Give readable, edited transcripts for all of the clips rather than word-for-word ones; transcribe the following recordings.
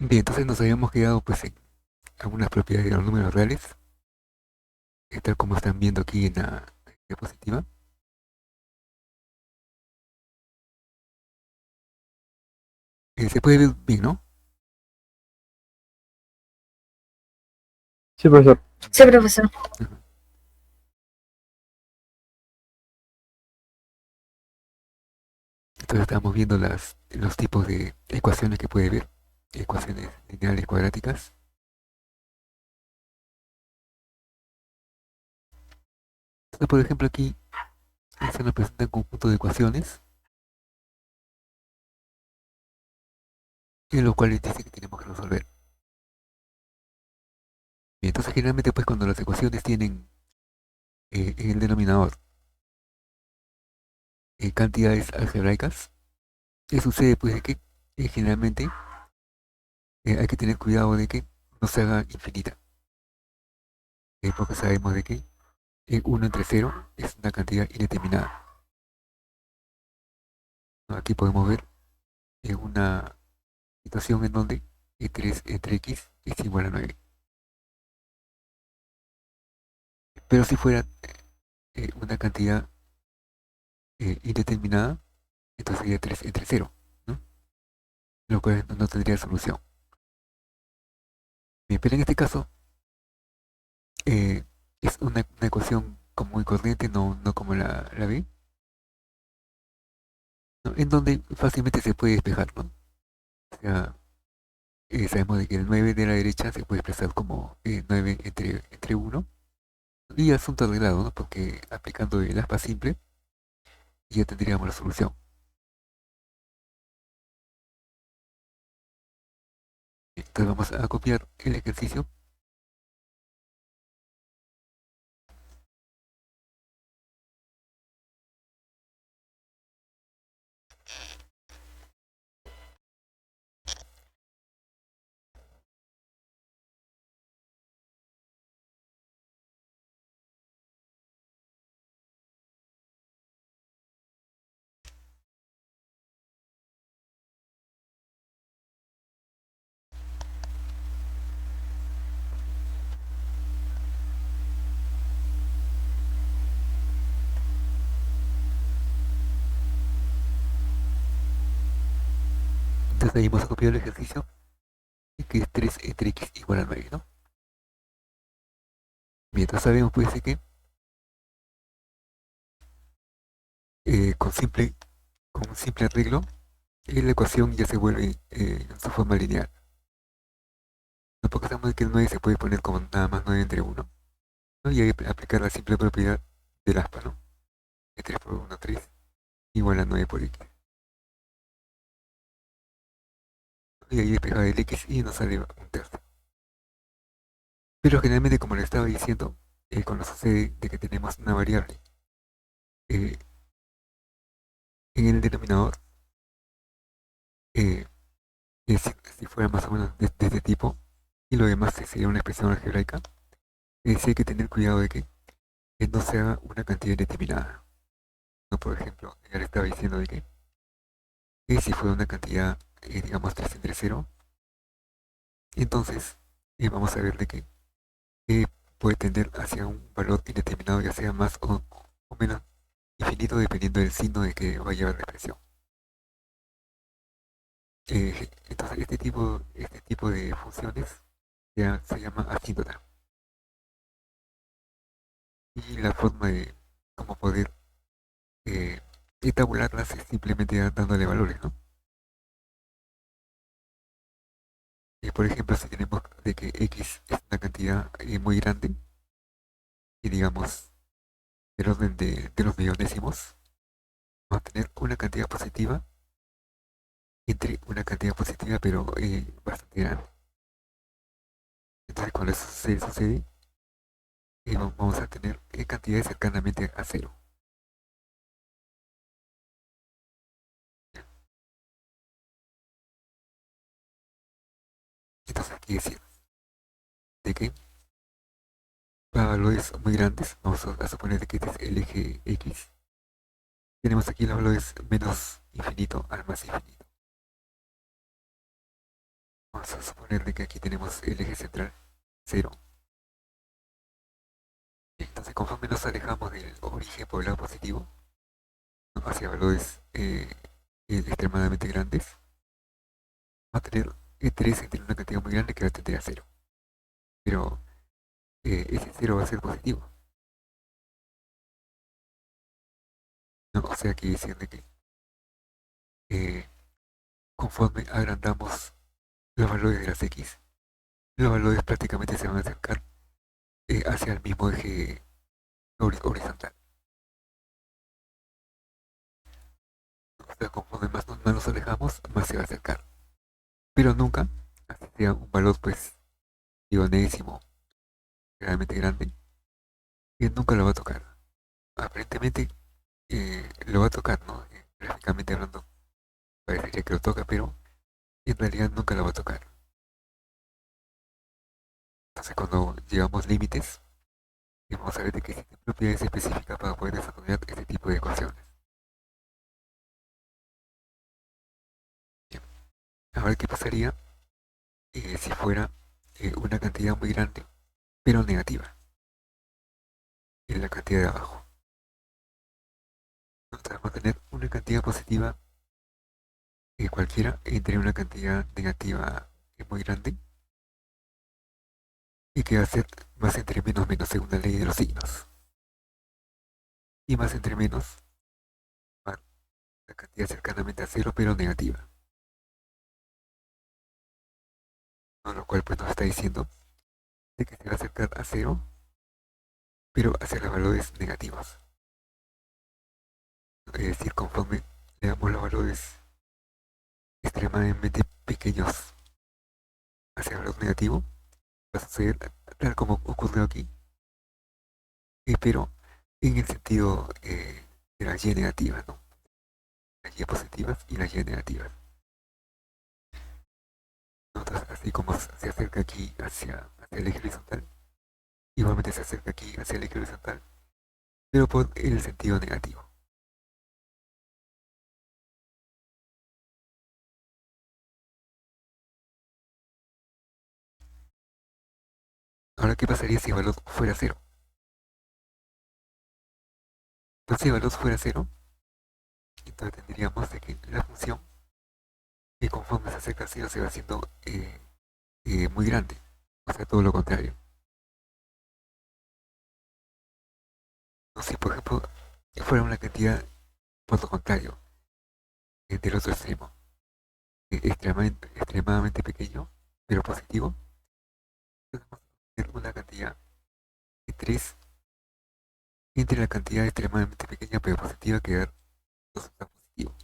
Bien, entonces nos habíamos quedado pues en algunas propiedades de los números reales, tal como están viendo aquí en la diapositiva. Se puede ver bien, ¿no? Sí, profesor. Sí, profesor. Ujú. Entonces estamos viendo los tipos de ecuaciones que puede ver, ecuaciones lineales cuadráticas. Entonces, por ejemplo, aquí se nos presenta un conjunto de ecuaciones, en los cuales dice que tenemos que resolver. Bien, entonces generalmente pues cuando las ecuaciones tienen en el denominador cantidades algebraicas, ¿qué sucede? Pues de que generalmente hay que tener cuidado de que no se haga infinita, porque sabemos de que 1 entre cero es una cantidad indeterminada, ¿no? Aquí podemos ver una situación en donde 3 entre x es igual a 9. Pero si fuera una cantidad indeterminada, entonces sería 3 entre cero, ¿no? Lo cual no tendría solución. Bien, pero en este caso es una ecuación común y corriente, no como la B, ¿no? En donde fácilmente se puede despejar, ¿no? O sea, sabemos de que el 9 de la derecha se puede expresar como 9 entre 1 y asunto arreglado, ¿no? Porque aplicando el aspa simple ya tendríamos la solución. Entonces vamos a copiar el ejercicio. Entonces ahí vamos a copiar el ejercicio, que es 3 entre x igual a 9, ¿no? Mientras sabemos pues de que con, con un simple arreglo, la ecuación ya se vuelve en su forma lineal. ¿No? Porque sabemos que el 9 se puede poner como nada más 9 entre 1, ¿no? Y ahí aplicar la simple propiedad del aspa, ¿no? Que 3 por 1, 3, igual a 9 por x. Y ahí despejaba el x y nos sale un tercio. Pero generalmente, como le estaba diciendo, cuando sucede de que tenemos una variable eh, en el denominador, eh, si fuera más o menos de este tipo, y lo demás sería una expresión algebraica, sí hay que tener cuidado de que no sea una cantidad indeterminada. ¿No? Por ejemplo, ya le estaba diciendo de que si fuera una cantidad, digamos, 3 entre cero, entonces vamos a ver de que eh, puede tender hacia un valor indeterminado, ya sea más o menos infinito, dependiendo del signo de que va a llevar la expresión. Entonces, este tipo de funciones ya se llama asíntota. Y la forma de cómo poder eh, tabularlas es simplemente dándole valores, ¿no? Por ejemplo, si tenemos de que x es una cantidad muy grande, y digamos del orden de los millonésimos, vamos a tener una cantidad positiva entre una cantidad positiva, pero bastante grande. Entonces, cuando eso sucede, vamos a tener cantidades cercanamente a cero. Entonces, quiere decir de que para valores muy grandes, vamos a suponer que este es el eje X. Tenemos aquí los valores menos infinito al más infinito. Vamos a suponer de que aquí tenemos el eje central, cero. Entonces, conforme nos alejamos del origen por el lado positivo, ¿no? Hacia valores extremadamente grandes, va a tener 3 entre una cantidad muy grande que va a tender a cero. Pero ese cero va a ser positivo, ¿no? O sea, quiere decir de que eh, conforme agrandamos los valores de las x, los valores prácticamente se van a acercar hacia el mismo eje horizontal. O sea, conforme más nos alejamos, más se va a acercar. Pero nunca, así sea un valor pues ionésimo, realmente grande, que nunca lo va a tocar. Aparentemente lo va a tocar, ¿no? Gráficamente hablando, parecería que lo toca, pero en realidad nunca lo va a tocar. Entonces, cuando llegamos límites, vamos a ver de que existen propiedades específicas para poder desarrollar este tipo de ecuaciones. Bien, ahora, ¿qué pasaría si fuera una cantidad muy grande, pero negativa, en la cantidad de abajo? Entonces, vamos a tener una cantidad positiva cualquiera entre una cantidad negativa muy grande y que va a ser más entre menos menos según la ley de los signos. Y más entre menos va la cantidad cercanamente a cero, pero negativa. ¿No? Lo cual pues nos está diciendo de que se va a acercar a cero, pero hacia los valores negativos. Es decir, conforme le damos los valores extremadamente pequeños hacia el valor negativo, va a suceder tal como ocurrió aquí, pero en el sentido de las y negativas, ¿no? Las y positivas y las y negativas. Entonces, así como se acerca aquí hacia el eje horizontal, igualmente se acerca aquí hacia el eje horizontal, pero por el sentido negativo. Ahora, ¿qué pasaría si el valor fuera cero? Entonces, si el valor fuera cero, entonces tendríamos de que la función, que conforme se acerca a cero, se va haciendo muy grande. O sea, todo lo contrario. No, si, por ejemplo, fuera una cantidad, por lo contrario, del otro extremo, extremadamente pequeño, pero positivo, entonces vamos a tener una cantidad de 3 entre la cantidad extremadamente pequeña pero positiva que da resultado positivo,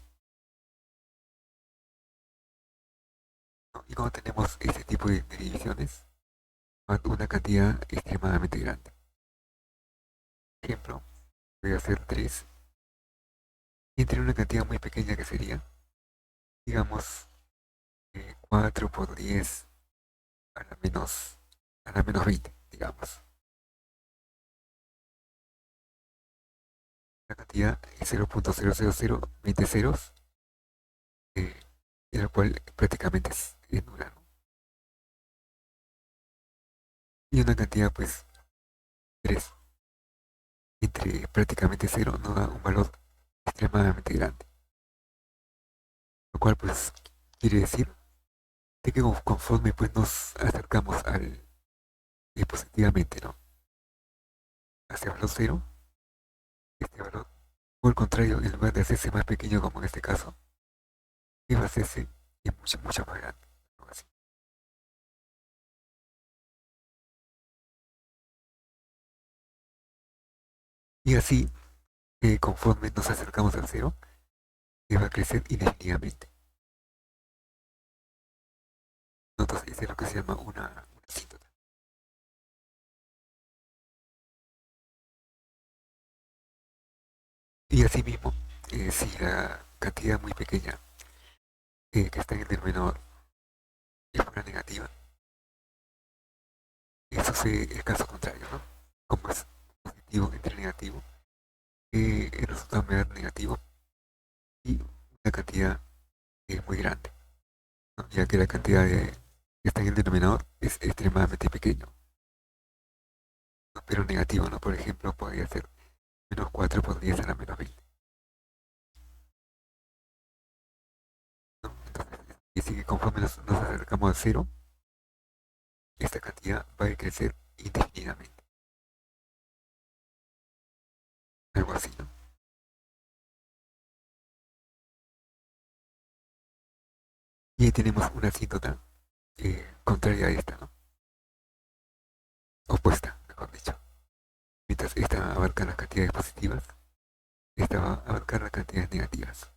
¿no? Y cuando tenemos este tipo de divisiones, una cantidad extremadamente grande. Por ejemplo, voy a hacer 3 entre una cantidad muy pequeña que sería, digamos, 4 por 10 a la menos 20, digamos. La cantidad es 0.00020 ceros, eh, en la cual prácticamente es nula, ¿no? Y una cantidad, pues, 3 entre prácticamente cero nos da un valor extremadamente grande. Lo cual, pues, quiere decir de que conforme pues, nos acercamos positivamente, ¿no? Hacia el valor cero, este valor, por el contrario, en lugar de hacerse más pequeño como en este caso, iba a hacerse mucho, mucho más grande. ¿No? Así. Y así, conforme nos acercamos al cero, va a crecer indefinidamente. Entonces, eso es lo que se llama una asíntota. Y asimismo, si la cantidad muy pequeña que está en el denominador fuera negativa, eso es el caso contrario, ¿no? Como es positivo entre negativo, el resultado me da negativo y una cantidad muy grande, ¿no? Ya que la cantidad está en el denominador es extremadamente pequeño, ¿no? Pero negativo, ¿no? Por ejemplo, podría ser menos 4 podría ser a menos 20, ¿no? Entonces, dice que conforme nos acercamos a cero, esta cantidad va a crecer indefinidamente, algo así, ¿no? Y ahí tenemos una asíntota contraria a esta, ¿no? Opuesta, mejor dicho. Mientras esta abarca las cantidades positivas, esta va a abarcar las cantidades negativas.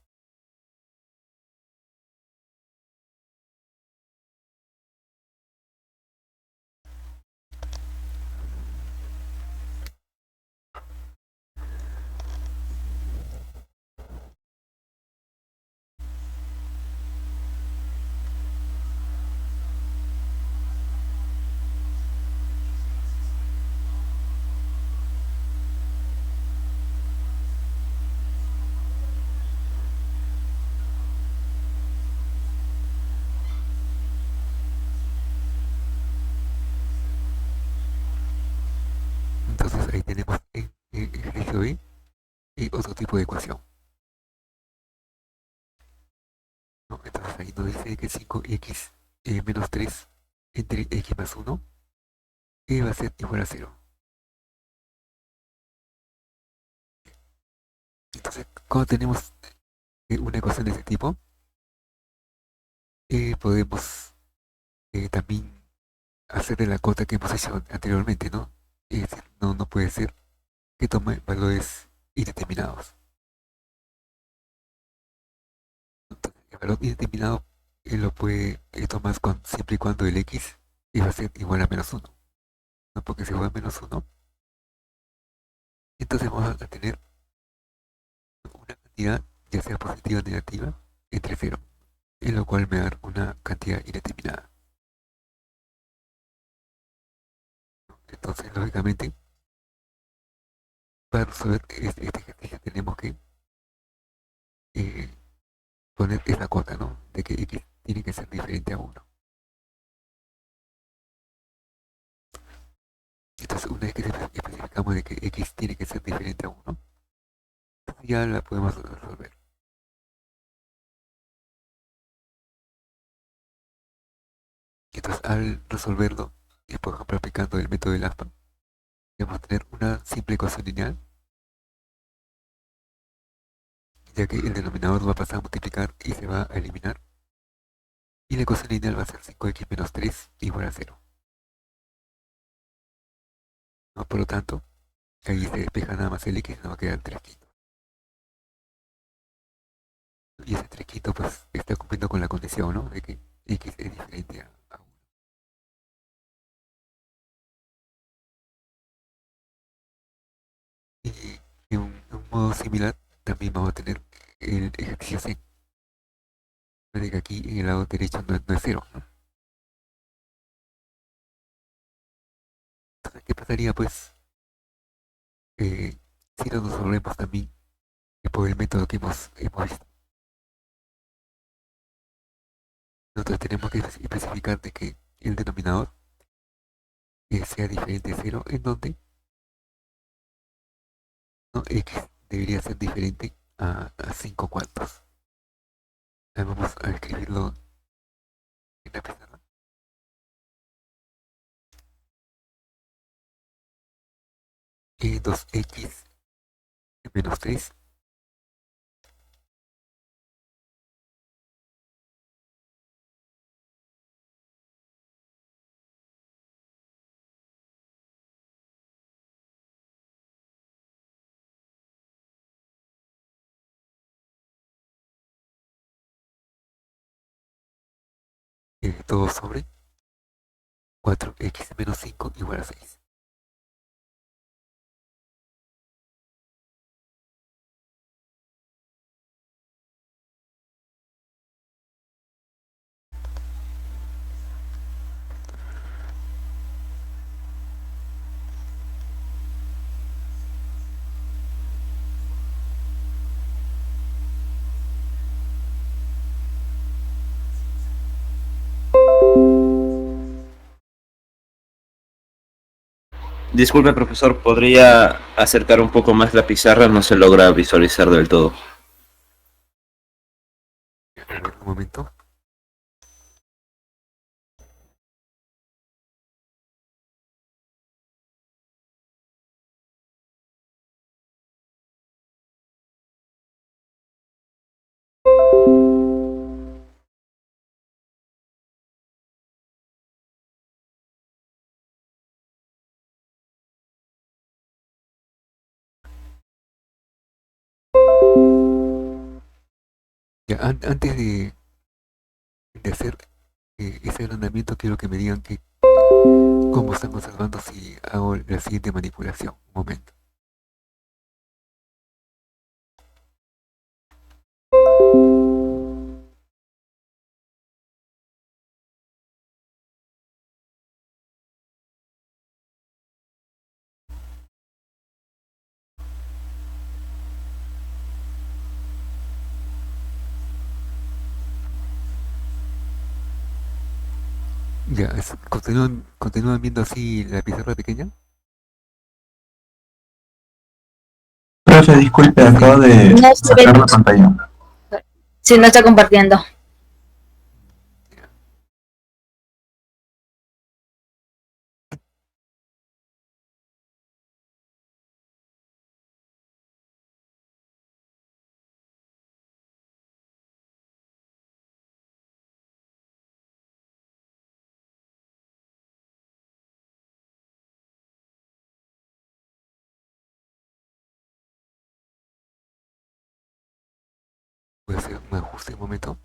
Entonces ahí tenemos en ejercicio B otro tipo de ecuación, ¿no? Entonces ahí nos dice que 5x menos 3 entre x más 1 va a ser igual a cero. Entonces, cuando tenemos una ecuación de este tipo, podemos también hacer de la cota que hemos hecho anteriormente, ¿no? Es decir, no puede ser que tome valores indeterminados. Entonces, el valor indeterminado lo puede tomar siempre y cuando el x va a ser igual a menos uno, ¿no? Porque si igual a menos uno, entonces vamos a tener una cantidad, ya sea positiva o negativa, entre cero, en lo cual me da una cantidad indeterminada. Entonces, lógicamente, para resolver este ejercicio tenemos que eh, poner esa cota, ¿no? De que x tiene que ser diferente a uno. Entonces, una vez que especificamos de que x tiene que ser diferente a uno, ya la podemos resolver. Entonces, al resolverlo, y por ejemplo aplicando el método del ASPA, vamos a tener una simple ecuación lineal, ya que el denominador va a pasar a multiplicar y se va a eliminar, y la ecuación lineal va a ser 5x menos 3 igual a cero, ¿no? Por lo tanto, ahí se despeja nada más el x, nos va a quedar 3 quintos. Y ese 3 quintos pues está cumpliendo con la condición, ¿no? De que x es diferente a 1. Y en un modo similar también vamos a tener el ejercicio C, de que aquí en el lado derecho no es cero, ¿no? Entonces, ¿qué pasaría pues eh, si no nos resolvemos también por el método que hemos visto? Nosotros tenemos que especificar de que el denominador sea diferente de cero, en donde ¿no? X debería ser diferente a 5 cuartos. Ahí vamos a escribirlo en la pizarra. 2x menos 3 todo sobre 4x menos 5 igual a 6. Disculpe, profesor, ¿podría acercar un poco más la pizarra? No se logra visualizar del todo. A ver, un momento. Ya, antes de hacer ese agrandamiento, quiero que me digan cómo están observando si hago la siguiente manipulación. Un momento. Ya, continúan viendo así la pizarra pequeña. Profe, disculpe, acabo Sí, de No se ve sacar la pantalla. si no está compartiendo. ya, voy a hacer un ajuste un momento.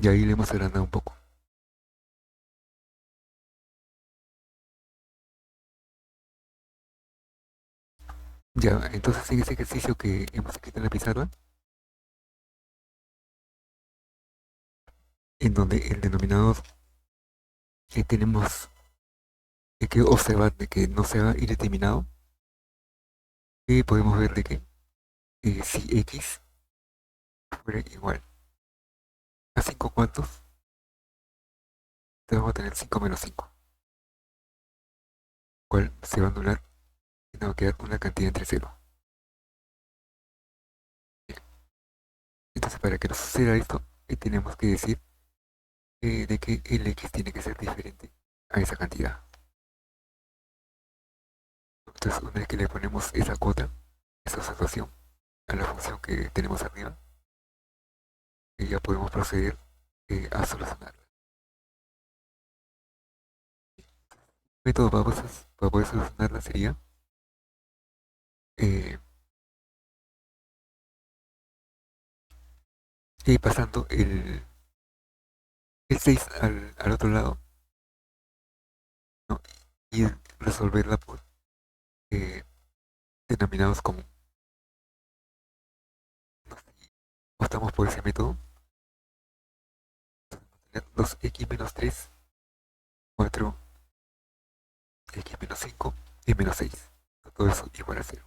Y ahí le hemos agrandado un poco. Ya, entonces en ese ejercicio que hemos escrito en la pizarra, en donde el denominador que tenemos que observar de que no sea indeterminado, y podemos ver de que si x fuera igual a 5 cuartos, entonces vamos a tener 5 menos 5, cual se va a anular y nos va a quedar una cantidad entre cero. Bien. Entonces para que nos suceda esto, tenemos que decir de que el x tiene que ser diferente a esa cantidad. Entonces una vez que le ponemos esa cuota, esa observación a la función que tenemos arriba, ya podemos proceder a solucionarla. El método para poder solucionarla sería eh, pasando el 6 al otro lado, ¿no? Y resolverla por eh, denominados común. ¿No? Si optamos por ese método, tener 2x menos 3, 4 x menos 5 y menos 6. Todo eso igual a 0.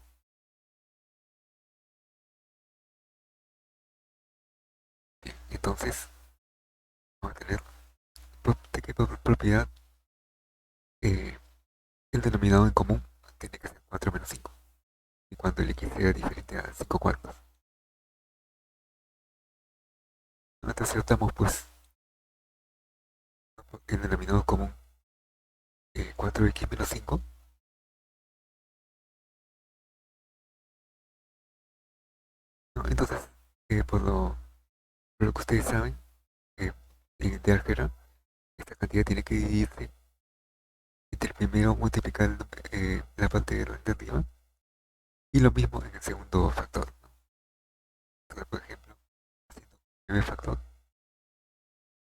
Bien, entonces vamos a tener de qué propiedad el denominador en común tiene que ser 4 menos 5. Y cuando el x sea diferente a 5 cuartos. Entonces optamos pues el denominador común 4x menos 5. ¿No? Entonces, por lo que ustedes saben, eh, de álgebra, esta cantidad tiene que dividirse entre el primero multiplicar la parte relativa y lo mismo en el segundo factor. ¿No? Entonces, por ejemplo, haciendo un primer factor,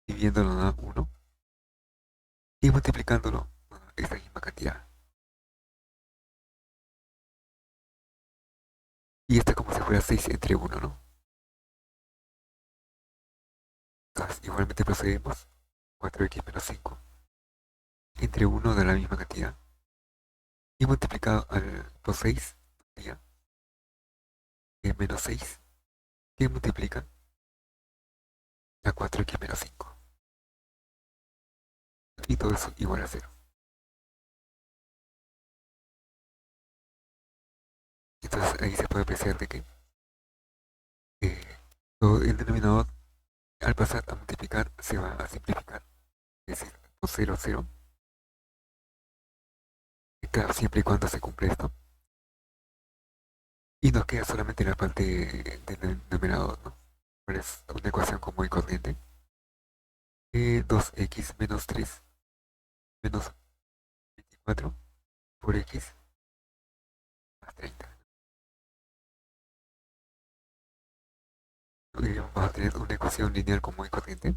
dividiéndolo a 1 y multiplicándolo a esa misma cantidad. Y esta como si fuera 6 entre 1, ¿no? Entonces, igualmente procedemos 4x menos 5 entre 1 de la misma cantidad y multiplicado por 6 sería menos 6 que multiplica a 4x menos 5 y todo eso igual a 0. Entonces ahí se puede apreciar de que eh, todo el denominador al pasar a multiplicar se va a simplificar, es decir, por 0, 0, y claro, siempre y cuando se cumple esto. Y nos queda solamente la parte del numerador, ¿no? Cuál es una ecuación común y corriente. 2x menos 3 menos 24 por x más 30. Vamos a tener una ecuación lineal común y corriente.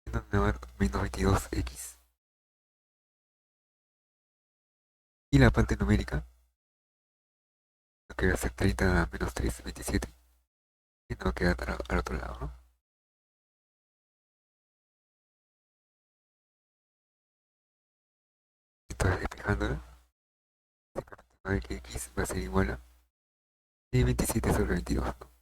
En donde va a haber menos 22x. Y la parte numérica, lo que va a ser 30 menos 3, 27. Y nos va a quedar al otro lado, ¿no? Entonces, despejándola, simplemente va a ver que x va a ser igual a 27 sobre 22, ¿no?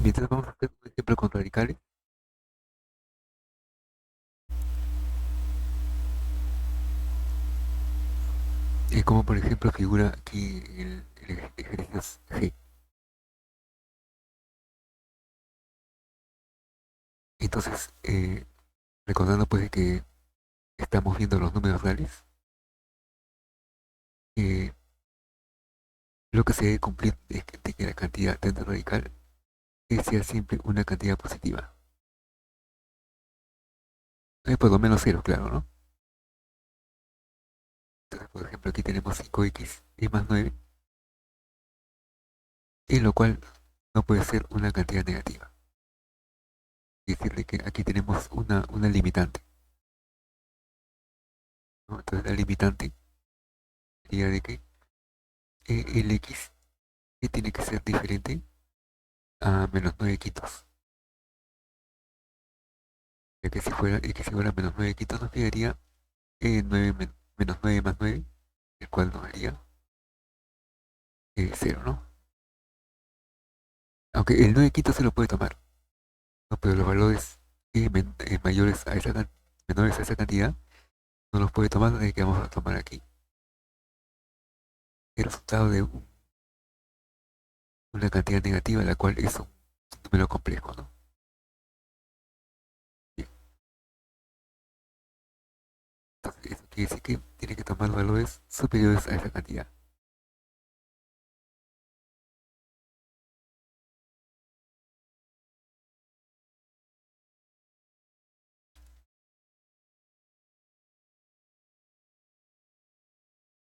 Mientras vamos a hacer un ejemplo con radicales, como por ejemplo figura aquí el ejercicio G. Entonces, recordando pues de que estamos viendo los números reales, eh, lo que se debe cumplir es de que la cantidad dentro radical sea siempre una cantidad positiva. Por lo menos cero, claro, ¿no? Entonces, por ejemplo, aquí tenemos 5x y más 9, en lo cual no puede ser una cantidad negativa. Es decir, que aquí tenemos una limitante, ¿no? Entonces, la limitante sería de que el x tiene que ser diferente a menos 9 quitos. Ya que si fuera menos 9 quitos nos quedaría 9 menos 9 más 9, el cual nos daría 0, ¿no? Aunque el 9 quitos se lo puede tomar, ¿no? Pero los valores mayores a menores a esa cantidad no los puede tomar, de que vamos a tomar aquí el resultado de una cantidad negativa, la cual es un número complejo, ¿no? Bien, entonces eso quiere decir que tiene que tomar valores superiores a esa cantidad.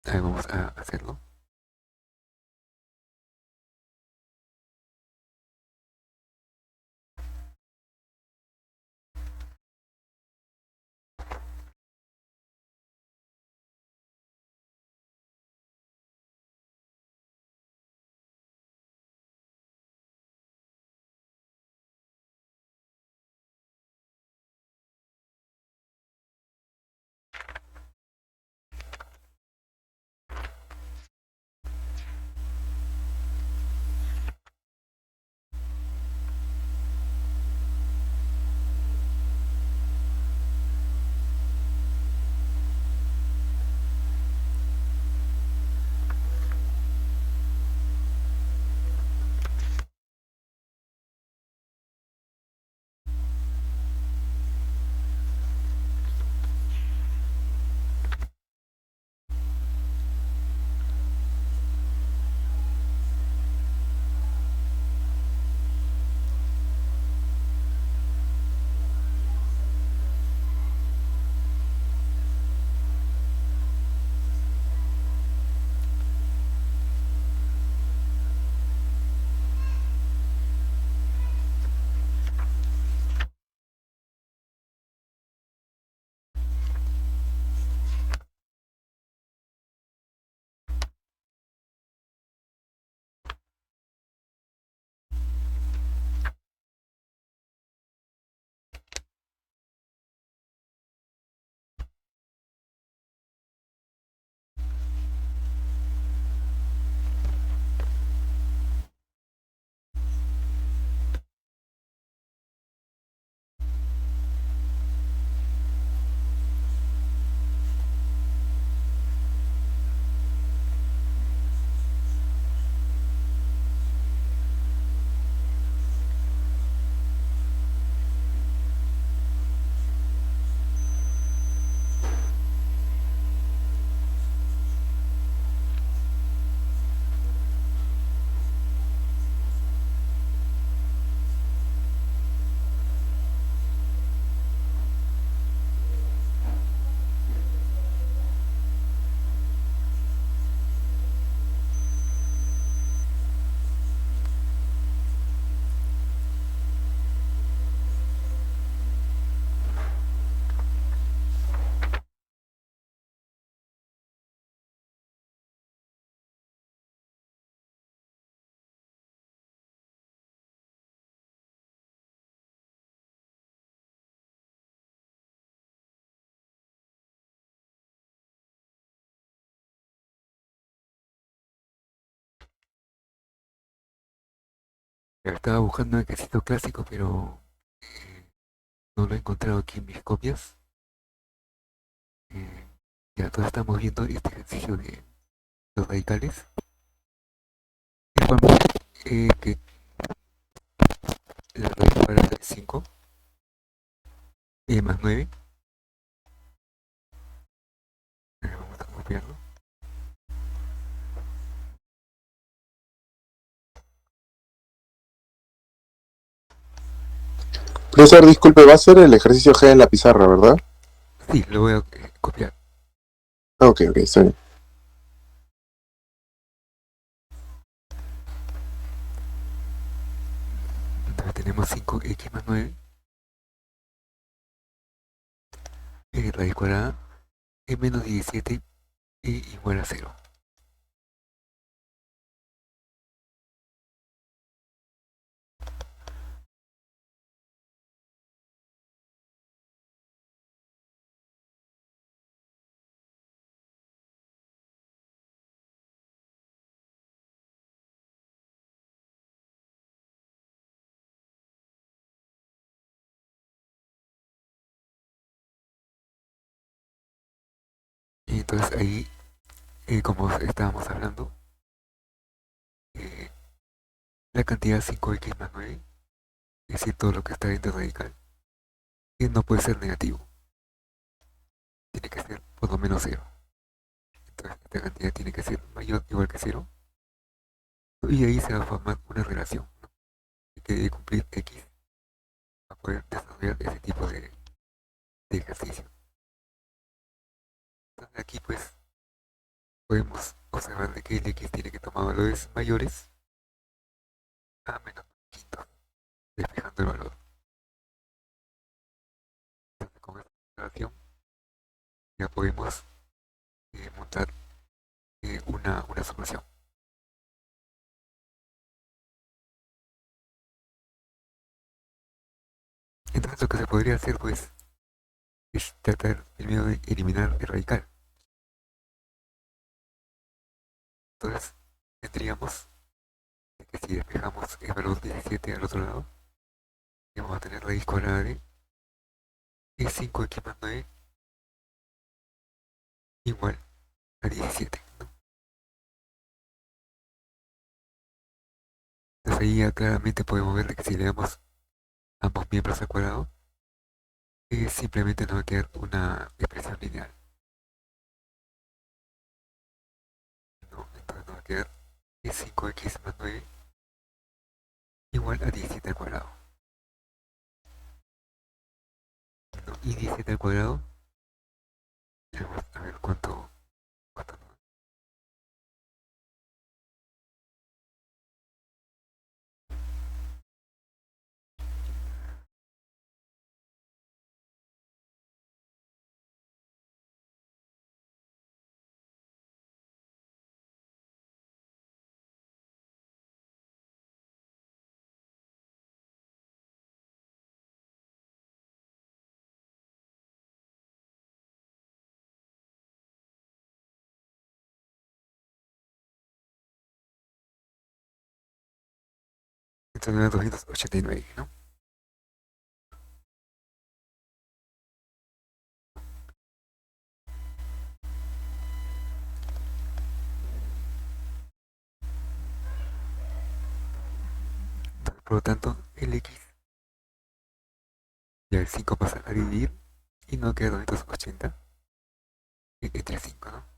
Ahí vamos a hacerlo. Ya estaba buscando el ejercicio clásico, pero no lo he encontrado aquí en mis copias. Eh, ya todos estamos viendo este ejercicio de los radicales. El cual que la raíz cuadrada de 5 más 9. Vamos a copiarlo. Profesor, disculpe, va a ser el ejercicio G en la pizarra, ¿verdad? Sí, lo voy a copiar. Ah, ok, está bien. Entonces tenemos 5x más 9 raíz cuadrada menos 17 igual a 0. Entonces ahí, como estábamos hablando, eh, la cantidad 5x más 9, es decir, todo lo que está dentro del radical, no puede ser negativo, tiene que ser por lo menos cero. Entonces esta cantidad tiene que ser mayor o igual que cero, y ahí se va a formar una relación, ¿no? Que debe cumplir x para poder desarrollar ese tipo de ejercicio. Entonces aquí pues podemos observar de que el x tiene que tomar valores mayores a menos quinto, despejando el valor. Entonces con esta relación ya podemos montar una solución. Entonces lo que se podría hacer pues es tratar primero de eliminar el radical. Entonces tendríamos que si despejamos el valor 17 al otro lado, vamos a tener raíz cuadrada de 5x más 9 igual a 17, ¿no? Entonces ahí ya claramente podemos ver de que si le damos ambos miembros al cuadrado, simplemente nos va a quedar una expresión lineal, ¿no? Entonces nos va a quedar 5x más 9 igual a 17 al cuadrado, ¿no? Y 17 al cuadrado, vamos a ver cuánto nos da. Entonces nos da 289, ¿no? Entonces, por lo tanto, el x, ya el 5 pasa a dividir y nos queda 280 entre 5, ¿no?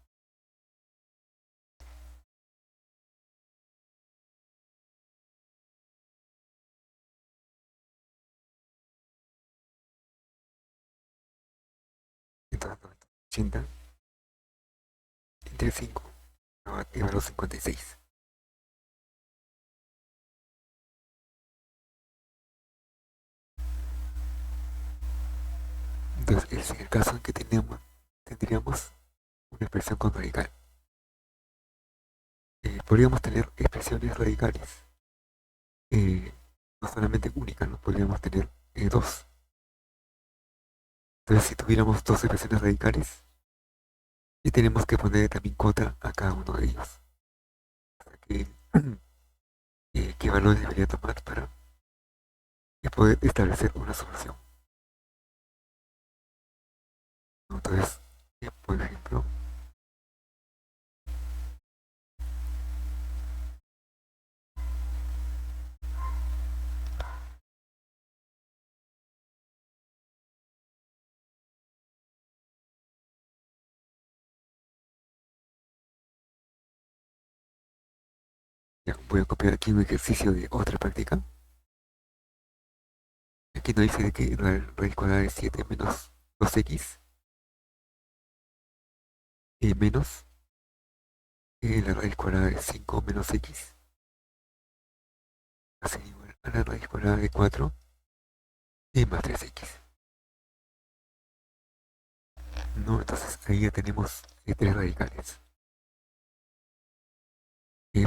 Entonces 280 entre 5 nos va a llevar a 56. Entonces ese es el caso en que tendríamos una expresión con radical. Podríamos tener expresiones radicales, no solamente únicas, ¿no? Podríamos tener dos. Entonces si tuviéramos dos expresiones radicales, y tenemos que poner también cota a cada uno de ellos. O sea que, qué valores debería tomar para poder establecer una solución, ¿no? Entonces, por ejemplo, ya, voy a copiar aquí un ejercicio de otra práctica. Aquí nos dice de que la raíz cuadrada de 7 menos 2x menos la raíz cuadrada de 5 menos x va a ser igual a la raíz cuadrada de 4 más 3x. ¿No? Entonces ahí ya tenemos tres radicales.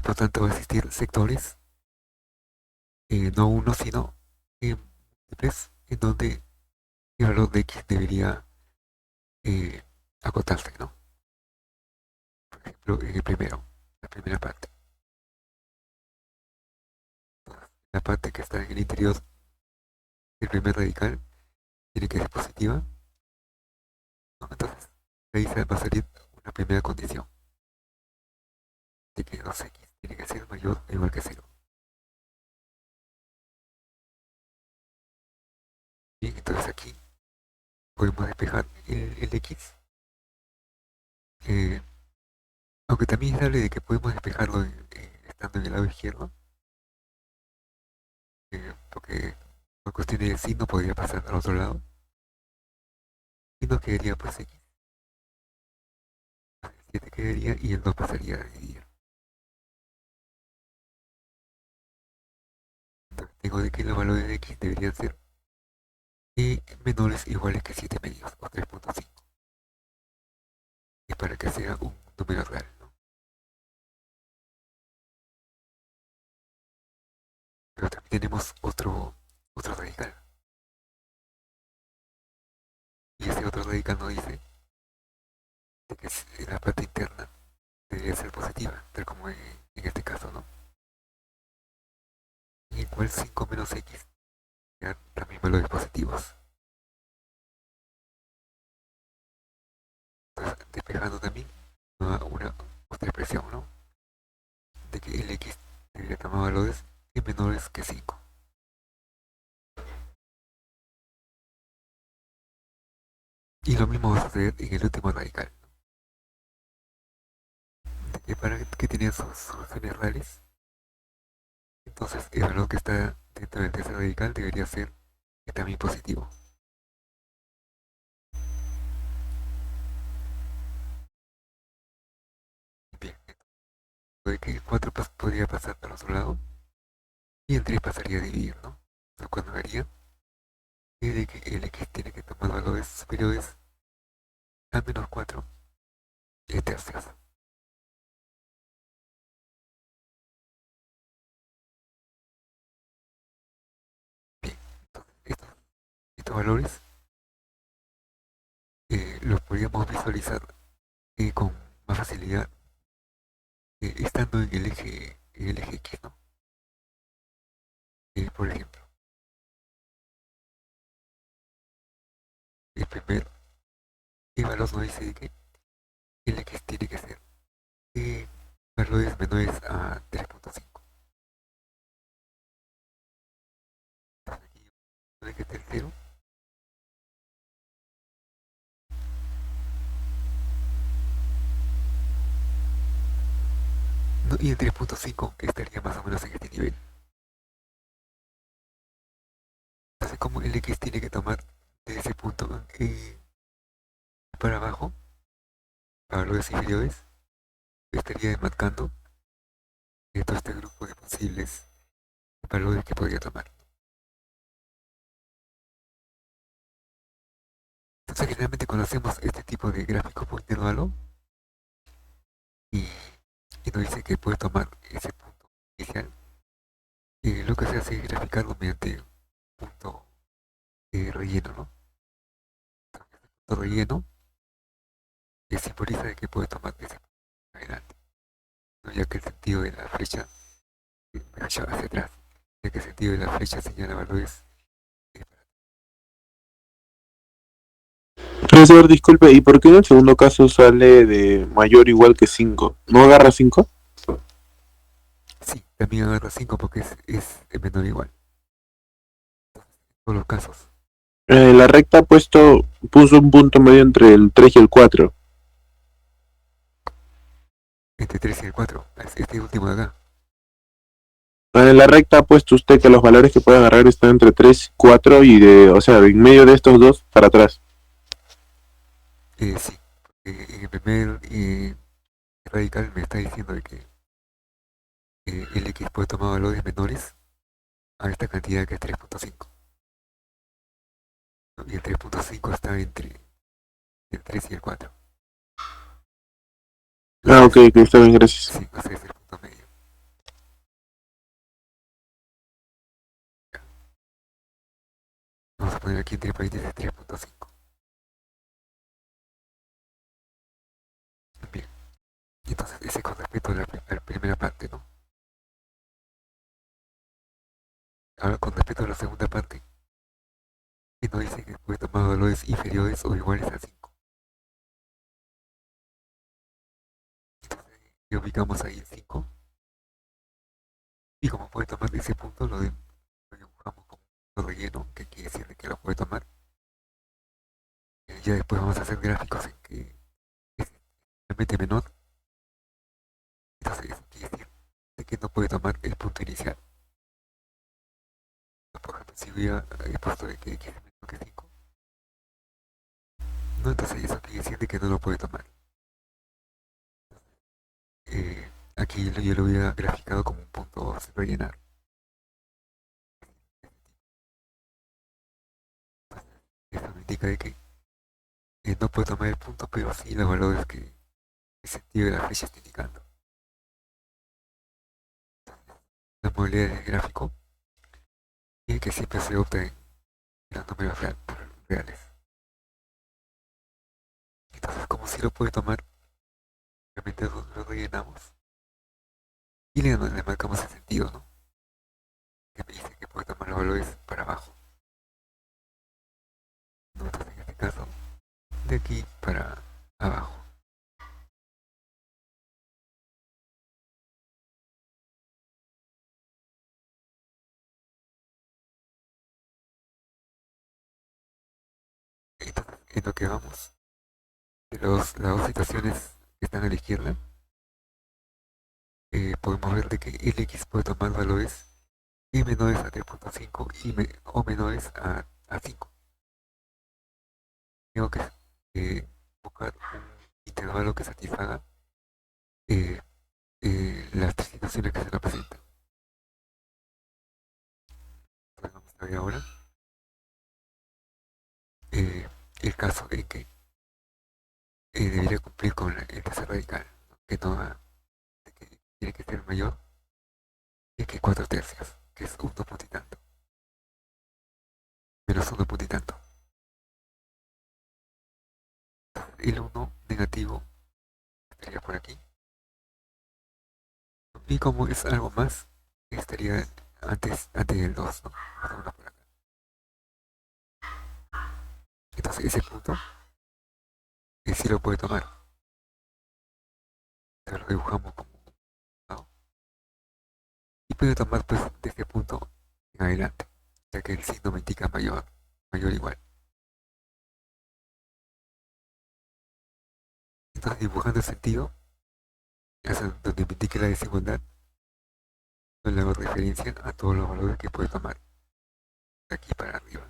Por tanto va a existir sectores, no uno, sino múltiples, en donde el valor de x debería eh, acotarse, ¿no? Por ejemplo, en el primero, la primera parte. La parte que está en el interior del primer radical tiene que ser positiva, ¿no? Entonces ahí va a salir una primera condición de que 2x tiene que ser mayor o igual que cero. Bien, entonces aquí podemos despejar el x, eh, aunque también es hable de que podemos despejarlo estando en el lado izquierdo, porque por cuestiones de signo podría pasar al otro lado y nos quedaría pues x. El 7 quedaría y el 2 pasaría a dividir. Entonces tengo de que los valores de x deberían ser menores o iguales que 7 medios o 3.5. Y para que sea un número real, ¿no? Pero también tenemos otro radical. Y ese otro radical nos dice de que la parte interna debería ser positiva, tal como en este caso, ¿no? En el cual 5 menos x sean también valores positivos. Entonces, despejando también una otra expresión, ¿no? De que el x debería tomar valores menores que 5. Y lo mismo va a suceder en el último radical, de que para que tiene sus soluciones reales, entonces el valor que está dentro del tercer radical debería ser también positivo. Bien, de que el 4 podría pasar al otro lado y el 3 pasaría a dividir, ¿no? Lo cual nos daría de que el x tiene que tomar valores superiores a menos 4 tercios. Bien, entonces estos valores los podríamos visualizar con más facilidad estando en el eje X, ¿no? Por ejemplo, el primer valor nos dice que el X tiene que ser valores menores a 3.5. Entonces aquí puede que esté el 0. ¿No? Y el 3.5 estaría más o menos en este nivel. Entonces como el X tiene que tomar de ese punto para abajo, a valores inferiores, estaría marcando todo este grupo de posibles valores que podría tomar. Entonces generalmente cuando hacemos este tipo de gráfico por intervalo y, y nos dice que puede tomar ese punto inicial, lo que se hace es graficarlo mediante un punto relleno, ¿no? Entonces, el punto relleno simboliza de que puede tomar ese punto adelante, ¿no? Ya que el sentido de la flecha hacia atrás, ya que el sentido de la flecha señala valores. Profesor, disculpe, ¿y por qué en el segundo caso sale de mayor o igual que 5? ¿No agarra 5? Sí, también agarra 5 porque es menor o igual. Entonces, en todos los casos, La recta puso un punto medio entre el 3 y el 4. entre 3 y el 4, este último de acá. En la recta ha puesto usted que los valores que puede agarrar están entre 3 y 4 o sea, en medio de estos dos para atrás. Sí, en el primer radical me está diciendo de que el X puede tomar valores menores a esta cantidad que es 3.5, ¿no? Y el 3.5 está entre el 3 y el 4. Ah, ok, Entonces, que está bien, gracias. sí, ese es el punto medio. Vamos a poner aquí entre paréntesis 3.5. Bien, entonces ese con respecto a la primera parte, ¿no? Ahora con respecto a la segunda parte, que nos dice que puede tomar valores inferiores o iguales a 5. que ubicamos ahí en 5. Y como puede tomar ese punto, lo dibujamos como un relleno, que quiere decir de que lo puede tomar. Ya después vamos a hacer gráficos en que es realmente menor. Entonces eso quiere decir de que no puede tomar el punto inicial. Por ejemplo, si hubiera puesto de que x es menor que 5, no, entonces eso quiere decir de que no lo puede tomar. Aquí yo lo hubiera graficado como un punto sin rellenar. Eso me indica de que no puede tomar el punto, pero sí los valores que el sentido de la flecha está indicando. La modalidad de gráfico y que siempre se opta en los números reales. Entonces, como si lo puede tomar, realmente lo rellenamos y le marcamos el sentido, ¿no? Que me dice que puede tomar los valores para abajo. ¿No? Entonces, en este caso, de aquí para abajo. Entonces, en lo que vamos, de las dos situaciones que están a la izquierda, podemos ver de que el x puede tomar valores menores a 3.5 o menores a 5. Tengo que buscar un intervalo que satisfaga eh, las tres situaciones que se representan. Entonces vamos a ver ahora eh, el caso en que debería cumplir con el tercer radical, ¿no? Que no que tiene que ser mayor que 4 tercios, que es 1 punto y tanto, menos 1 punto y tanto. El 1 negativo estaría por aquí, y como es algo más, estaría antes del 2, ¿no? Por acá. Entonces ese punto sí lo puede tomar. Entonces lo dibujamos como un lado. Y puede tomar pues de este punto en adelante, ya que el signo me indica mayor igual. Entonces dibujando el sentido, hasta donde me indique la desigualdad, no le hago referencia a todos los valores que puede tomar de aquí para arriba.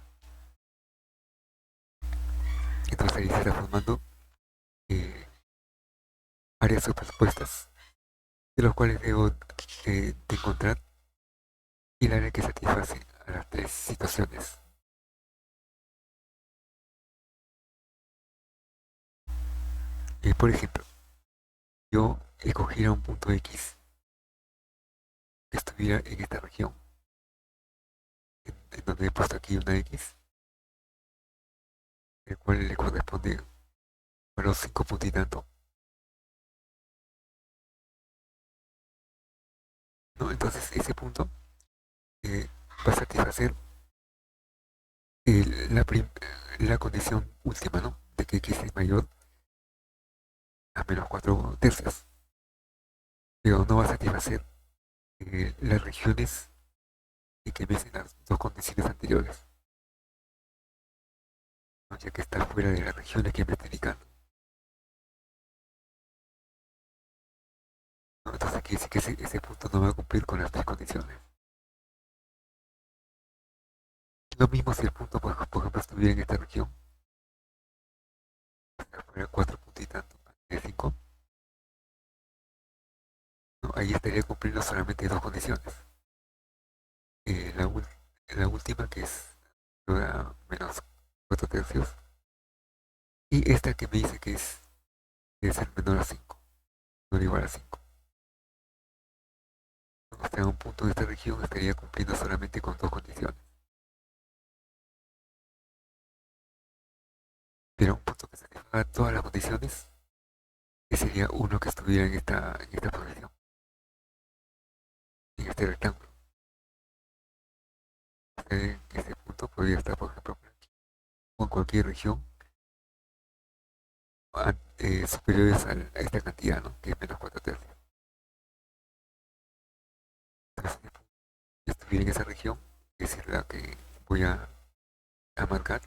Entonces ahí se está formando áreas superpuestas, de los cuales debo de encontrar el área que satisface a las tres situaciones. Por ejemplo, yo escogiera un punto X que estuviera en esta región, en donde he puesto aquí una X, el cual le corresponde a los 5 puntos y tanto. ¿No? Entonces ese punto va a satisfacer el- la, prim- la condición última, ¿no? De que X es mayor a menos 4 tercios. Pero no va a satisfacer las regiones que me hacen las dos condiciones anteriores, ¿no? Ya que está fuera de las regiones que me está indicando. ¿No? Entonces quiere decir que ese punto no va a cumplir con las tres condiciones. Lo mismo si el punto, por ejemplo, estuviera en esta región, fuera 4 puntos y tanto, de 5, ¿no? Ahí estaría cumpliendo solamente dos condiciones. Eh, la, ul- la última que es menos 4 tercios, y esta que me dice que debe ser menor a 5, menor o igual a 5. O sea, un punto de esta región estaría cumpliendo solamente con dos condiciones. Pero un punto que satisfaga todas las condiciones, que sería uno que estuviera en esta posición, en este rectángulo. Ese punto podría estar, por ejemplo, por aquí, o en cualquier región superiores a esta cantidad, ¿no? Que es menos 4 tercios. incluir en esa región, que es la que voy a marcar.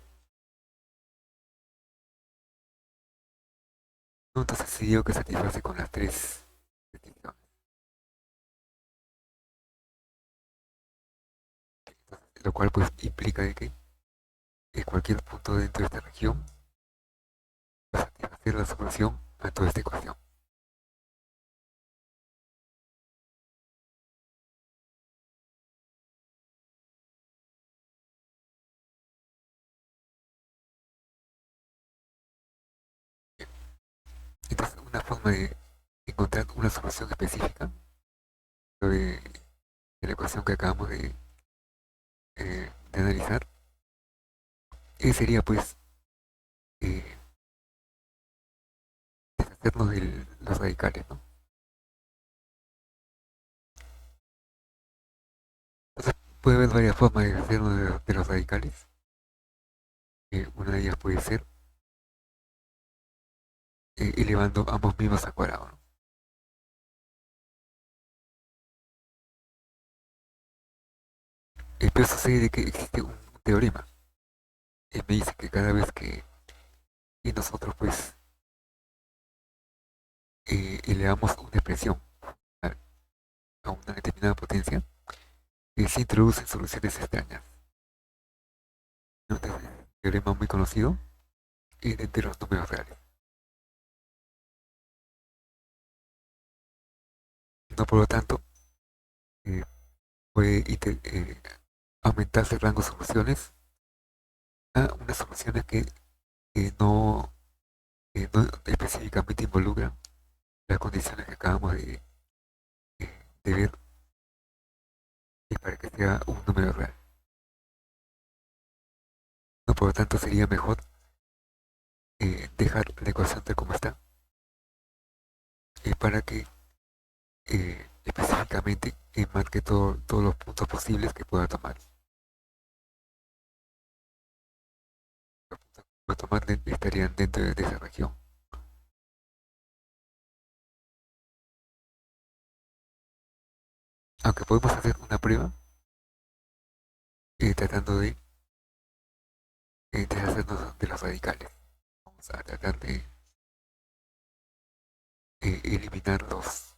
¿No? Entonces sí digo que satisface con las tres restricciones. Lo cual pues implica de que cualquier punto dentro de esta región va a satisfacer la solución a toda esta ecuación. Entonces una forma de encontrar una solución específica de, de la ecuación que acabamos de analizar sería pues eh, deshacernos de los radicales, ¿no? Entonces puede haber varias formas de deshacernos de los radicales. Una de ellas puede ser elevando ambos mismos al cuadrado, ¿no? Pero sucede que existe un teorema. Me dice que cada vez que nosotros pues elevamos una expresión a, a una determinada potencia, se introducen soluciones extrañas, ¿no? Entonces, es un teorema muy conocido de los números reales. No, por lo tanto, eh, puede aumentarse el rango de soluciones a unas soluciones que no específicamente involucran las condiciones que acabamos de ver para que sea un número real. No, por lo tanto, sería mejor dejar la ecuación tal como está para que específicamente marque todos los puntos posibles que pueda tomar. Los puntos que pueda tomar estarían dentro de esa región. Aunque podemos hacer una prueba tratando de deshacernos de los radicales. Vamos a tratar de eliminar las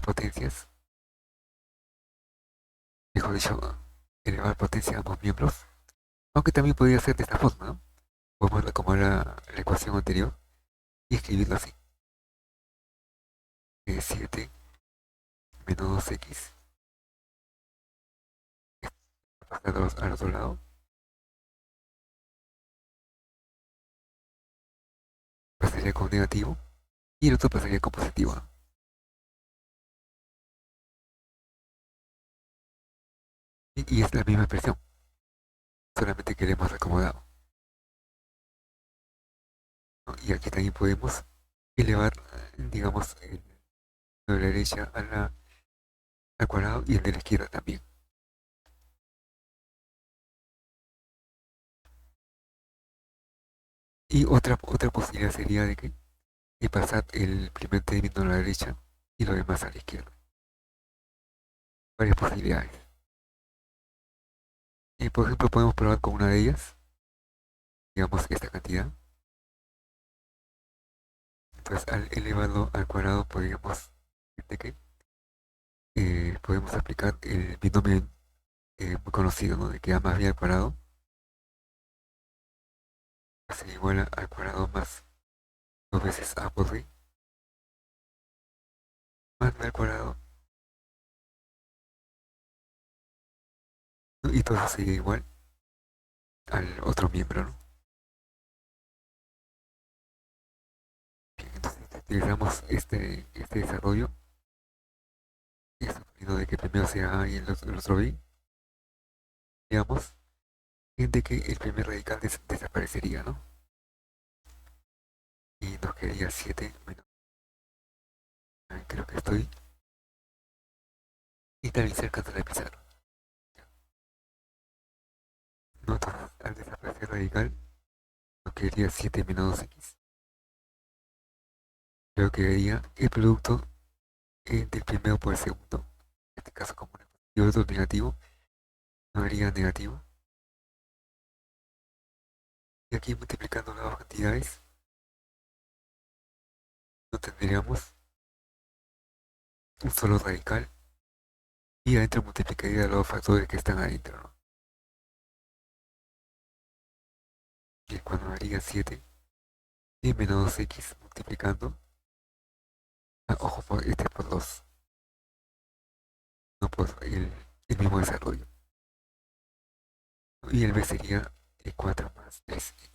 potencias, mejor dicho, elevar potencia a ambos miembros. Aunque también podría ser de esta forma, ¿no? Podemos recomendar la ecuación anterior y escribirlo así. 7 menos 2x pasando al otro lado pasaría con negativo y el otro pasaría con positivo, ¿no? Y es la misma expresión, solamente que le hemos acomodado, ¿no? Y aquí también podemos elevar, digamos, el de la derecha al cuadrado y el de la izquierda también. Y otra posibilidad sería de pasar el primer término a la derecha y lo demás a la izquierda. Varias posibilidades. Y por ejemplo podemos probar con una de ellas, digamos esta cantidad. Entonces al elevarlo al cuadrado podríamos decir que podemos aplicar el binomio muy conocido, ¿no? De que a más b al cuadrado va a ser igual al cuadrado más dos veces a por b más b al cuadrado, ¿no? Y todo eso sería igual al otro miembro, ¿no? Bien, entonces utilizamos este desarrollo suponiendo de que primero sea A y el otro B, digamos, de que el primer radical desaparecería, ¿no? Y nos quedaría 7 menos. Creo que estoy y también cerca de la pizarra. ¿No? Entonces, al desaparecer el radical, nos quedaría 7 menos 2x. Luego quedaría el producto del primero por el segundo. este caso como uno es positivo y otro negativo, no haría negativo. Y aquí multiplicando las dos cantidades, no tendríamos un solo radical y adentro multiplicaría los factores que están adentro, ¿no? Y cuando haría 7 y menos 2x multiplicando, ojo, este es por 2, no por el mismo desarrollo. Y el b sería 4 más 3x.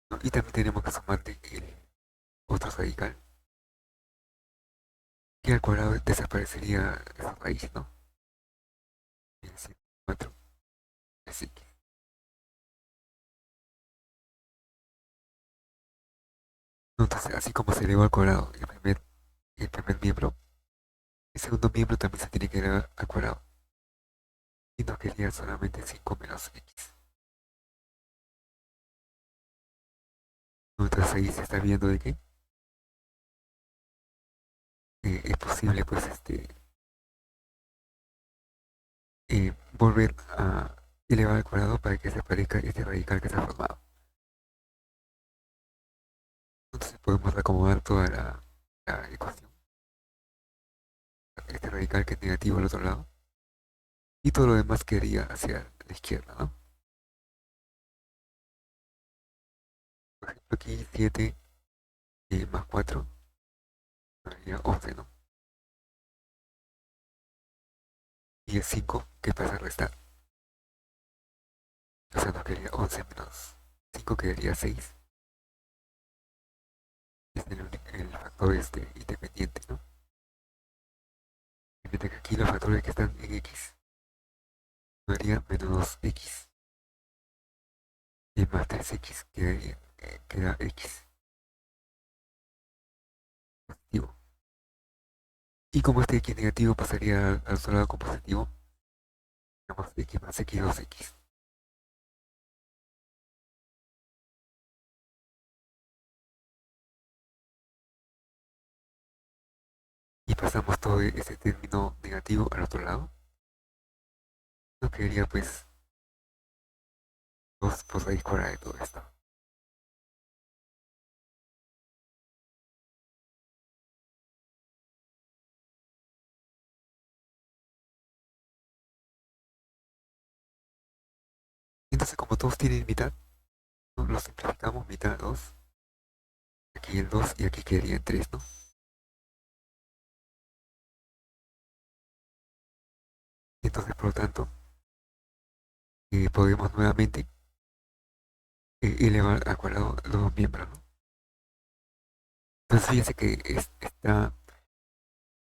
¿No? Y también tenemos que sumarle el otro radical, que al cuadrado desaparecería esa raíz, ¿no? Es decir, 4 3x. Entonces, así como se eleva al cuadrado el primer miembro, el segundo miembro también se tiene que elevar al cuadrado. Y nos quedaría solamente 5 menos x. Entonces ahí se está viendo de que es posible pues volver a elevar al cuadrado para que se aparezca este radical que se ha formado. Entonces podemos acomodar toda la ecuación. Este radical que es negativo al otro lado. Y todo lo demás quedaría hacia la izquierda, ¿no? Por ejemplo aquí 7 más 4 sería 11, ¿no? Y el 5 que pasa a restar. O sea, nos quedaría 11 menos 5 quedaría 6. Es el factor independiente, ¿no? Mientras que aquí los factores que están en x nos daría menos 2x y más 3x queda x positivo. Y como este x negativo pasaría al otro lado como positivo, tenemos x más x 2x. Y pasamos todo este término negativo al otro lado. Nos quedaría pues 2 por raíz cuadrada de todo esto. Entonces como todos tienen mitad, ¿no? Lo simplificamos mitad 2, aquí el 2 y aquí quedaría en 3, ¿no? Entonces por lo tanto podemos nuevamente elevar al cuadrado los dos miembros, ¿no? Entonces fíjense que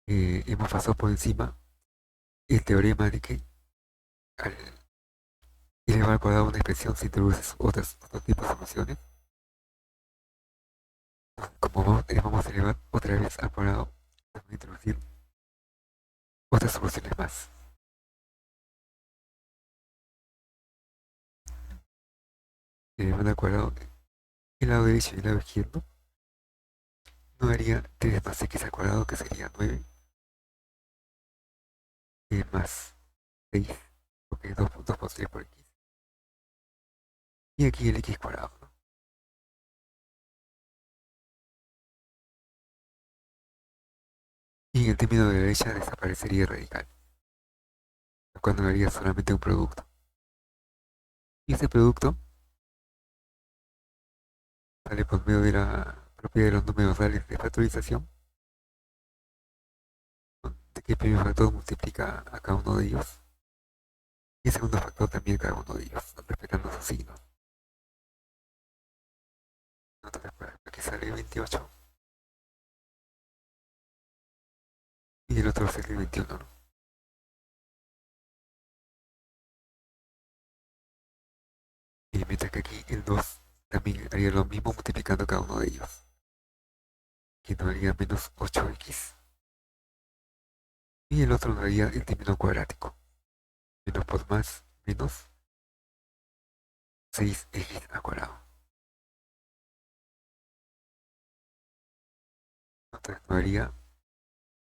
hemos pasado por encima el teorema de que al elevar al cuadrado una expresión se introducen otros tipos de soluciones. Como vamos a elevar otra vez al cuadrado, vamos a introducir otras soluciones más. Elevando al cuadrado el lado derecho y el lado izquierdo nos daría 3 más x al cuadrado, que sería 9, más 6, porque es 2 por 3 por x. Y aquí el x cuadrado, ¿no? Y en el término de la derecha desaparecería el radical, lo cual nos daría solamente un producto. Y ese producto sale por medio de la propiedad de los números reales de factorización, ¿no? De que el primer factor multiplica a cada uno de ellos y el segundo factor también a cada uno de ellos, ¿no? Respetando sus signos. Entonces, por ejemplo, aquí sale 28 y el otro sale 21, ¿no? Y mientras que aquí el 2 también haría lo mismo multiplicando cada uno de ellos, que nos daría menos 8x. Y el otro nos daría el término cuadrático, menos por más, menos 6x al cuadrado. Entonces no haría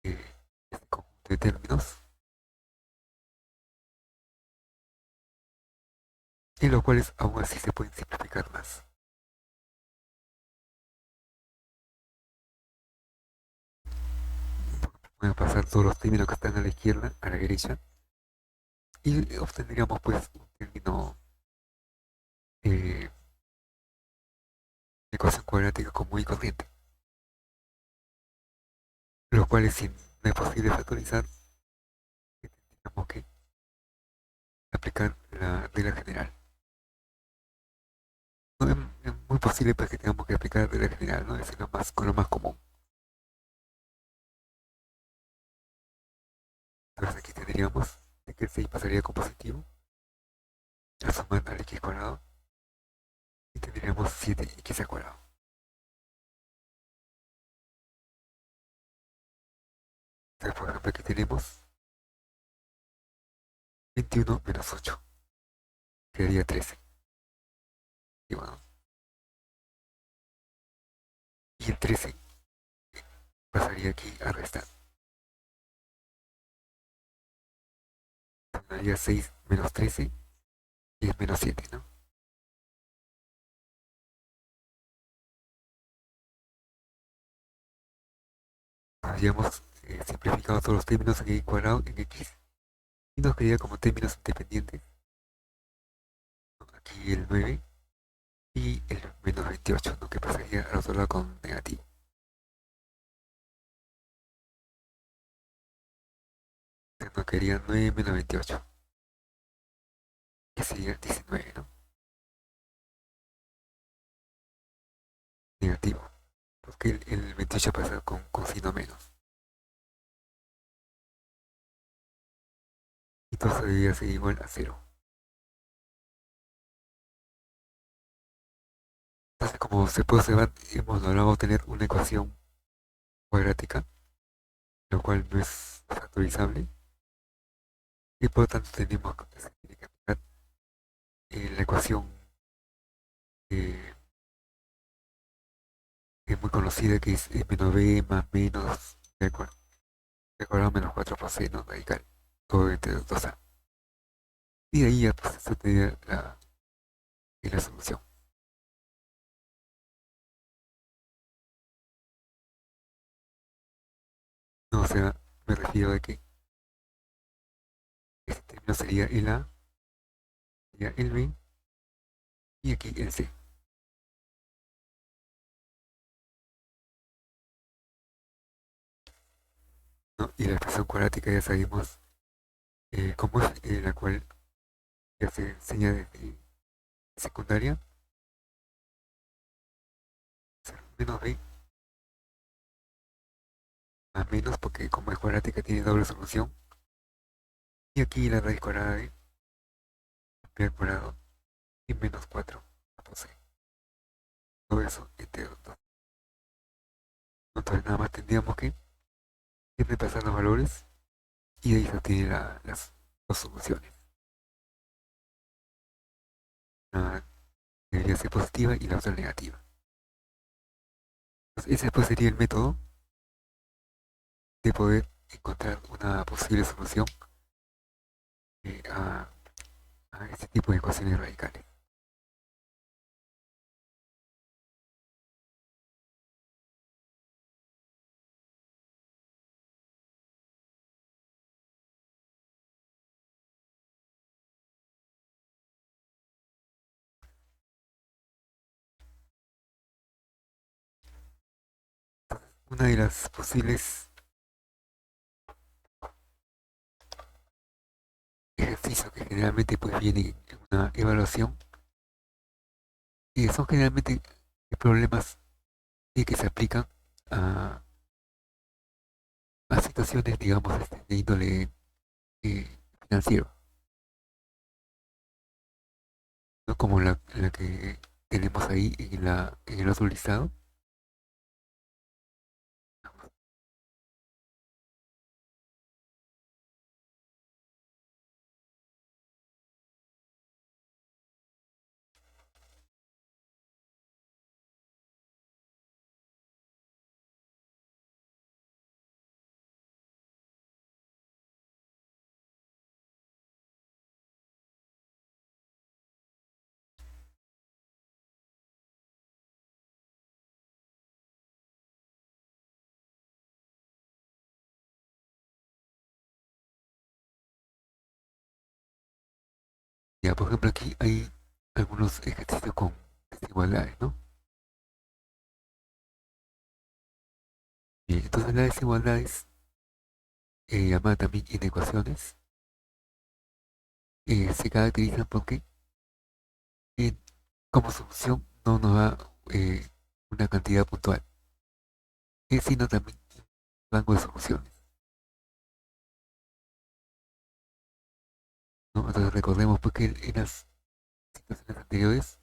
este conjunto de términos, en los cuales aún así se pueden simplificar más. Pueden pasar todos los términos que están a la izquierda, a la derecha, y obtendríamos pues un término de ecuación cuadrática común y corriente, los cuales si no es posible factorizar, tendríamos que aplicar la regla general. No es muy posible pues, que tengamos que aplicar la regla general, ¿no? Es decir, con lo más común. Entonces aquí tendríamos de que el 6 pasaría con positivo, a sumar al x cuadrado, y tendríamos 7x al cuadrado. Entonces, por ejemplo, aquí tenemos 21 menos 8, quedaría 13. Y bueno, y el 13 pasaría aquí a restar. Daría 6 menos 13 y es menos 7, ¿no? Habíamos simplificado todos los términos en x cuadrado en x y nos quedaría como términos independientes, ¿no? Aquí el 9 y el menos 28, ¿no? Que pasaría al otro lado con negativo. Entonces nos quedaría 9 menos 28, que sería 19, ¿no? Negativo, porque el 28 pasa con signo menos. Y todo eso debería ser igual a 0. Entonces, como se puede observar, hemos logrado tener una ecuación cuadrática, lo cual no es factorizable, y por lo tanto tenemos que se tiene que aplicar la ecuación eh, que es muy conocida, que es menos b más menos b cuadrado menos 4 por c, ¿no? Radical, todo entre 2a. Y de ahí ya pues, se obtiene la solución. No, o sea, me refiero a que este término sería el a, sería el b, y aquí el c, ¿no? Y la expresión cuadrática ya sabemos cómo es, la cual ya se enseña desde secundaria, menos b más menos, porque como es cuadrática tiene doble solución, y aquí la raíz cuadrada de b al cuadrado y menos 4 por c. Todo eso entre los dos. Entonces nada más tendríamos que siempre pasar los valores y de ahí se obtienen las dos soluciones. Una debería ser positiva y la otra negativa. Entonces, ese pues sería el método de poder encontrar una posible solución eh, a, a este tipo de ecuaciones radicales. Una de las posibles ejercicios que generalmente pues vienen en una evaluación son generalmente problemas que se aplican a, a situaciones, digamos, de índole financiero, ¿no? Como la que tenemos ahí en el otro listado. Ya, por ejemplo, aquí hay algunos ejercicios con desigualdades, ¿no? Bien, entonces las desigualdades, llamadas también inecuaciones, se caracterizan porque eh, como solución no nos da una cantidad puntual, sino también un rango de soluciones, ¿no? Entonces recordemos pues que en las situaciones anteriores,